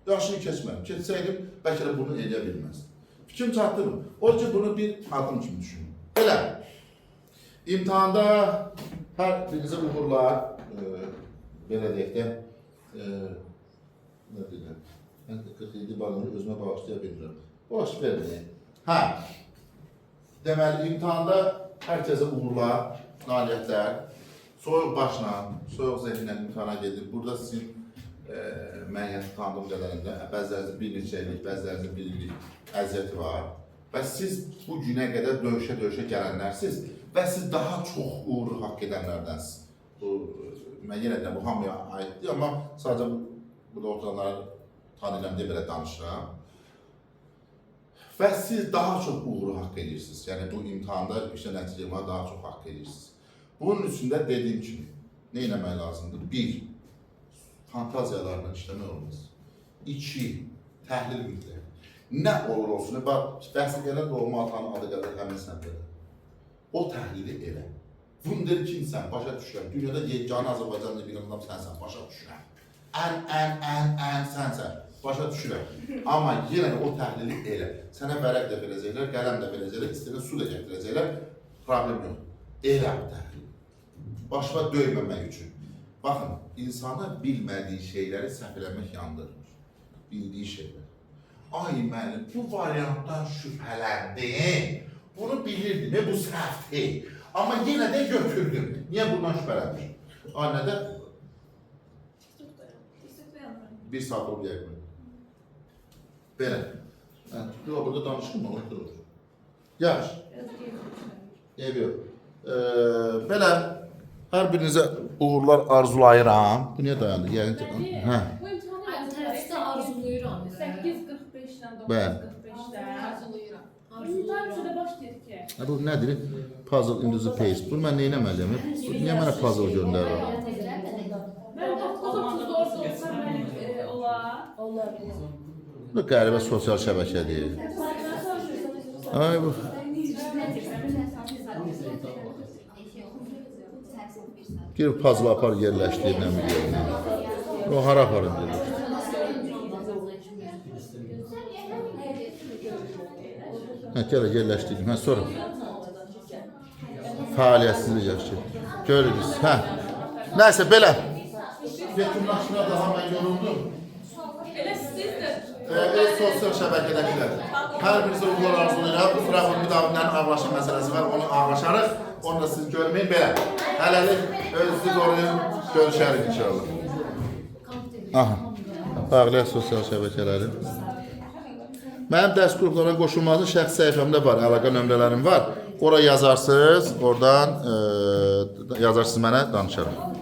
yaxşı ki, keçmədim. Keçsəydim, bəlkə də bunu eləyə bilməzdim. Fikrim çatdırım. O ki, bunu bir adım kimi düşünün. Belə, imtahanda hər birinizə uğurlar, belə deyək də, nə deyirəm, mən 47 balını özümə bağışlaya bilmirəm. Boş verməyin. Deməli, imtahanda hər kəsə uğurlar, nailiyyətlər, soyuq başla, soyuq zehinlə imtahana gedir. Burada sizin məiyyət tanıdığım qədərində bəzilərinizin bir neçə illik, bəzilərinizin bir illik əziyyəti var. Və siz bu günə qədər döyüşə gələnlərsiniz və siz daha çox uğuru haqq edənlərdənsiniz. Mən yenə də bu hamıya aiddir, amma sadəcə burada oturanları tanıyıram deyə belə danışıram. Və siz daha çox uğuru haqq edirsiniz. Yəni bu imtahanda işlə nəticə yığmağa daha çox haqq edirsiniz. Bunun üstündə dediyim kimi, nə eləmək lazımdır? 1. Fantaziyalarla işləmək olmaz. 2. Təhlil mütləq. Nə olur olsun, bəhsə gələn doğma atanın adı qədər həmin səndədir. O təhlili elə. Vunderkindsən, başa düşürəm. Dünyada yeganə Azərbaycanlı bir adam sənsən, başa düşürəm. Ən sənsən, başa düşürəm. Amma yenə də o təhlili elə. Sənə vərəq də verəcəklər, qələm də verəcəklər, istəyən su da gətirəcəklər. Problem yox. Elə bu təhlil. Başqa döyməmək üçün. Baxın, insana bilmədiyi şeyləri səhv eləmək yandırmır. Bildiyi şeylər. Ay müəllim, bu variantdan şübhələndim. Bunu bilirdim, bu səhvdir. Amma yenə də götürdüm. Niyə bundan şübhələnmişim? Ay nədə? Bir saat olub yəqin. Belə. Yox, burada danışdım mı? Oturur. Yaxşı. Ev yox. Belə, hər birinizə uğurlar arzulayıram. Bu niyə dayandı? Bu imtahanı Tərəfdə arzulayıram. 8:45-dən Bəli. 9:45-də. Arzulayıram. İmtahan içində başlayır ki. Bu nədir? Puzzle into the paste. Bunu mən nə eləməliyəm? Niyə mənə puzzle göndərir? Mən 9:30-da orada olsam mən olar. Bu qəribə sosial şəbəkədir. Ay bu. Girib puzzle apar yerləşdir, nə biləyəm. O hara aparın gedir. Gələ yerləşdirdim. Sonra fəaliyyətsizlik yaşayır. Görürüz. Nəysə, belə. Yetimlaşına daha mən yoruldum. Elə sizdir. Sosial şəbəkədəkilər. Hər birinizə uğurlar arzulayıram. Bu Fraqon müdavinlərin ağlaşma məsələsi var. Onu ağlaşarıq. Onu da siz görməyin. Belə. Hələlik özünüzü qoruyun. Görüşərik inşallah. Aha. Bağlayaq sosial şəbəkələri. Mənim dərs qruplarına qoşulmazın şəxsi səhifəmdə var, əlaqə nömrələrim var. Ora yazarsınız, oradan yazarsınız mənə, danışarım.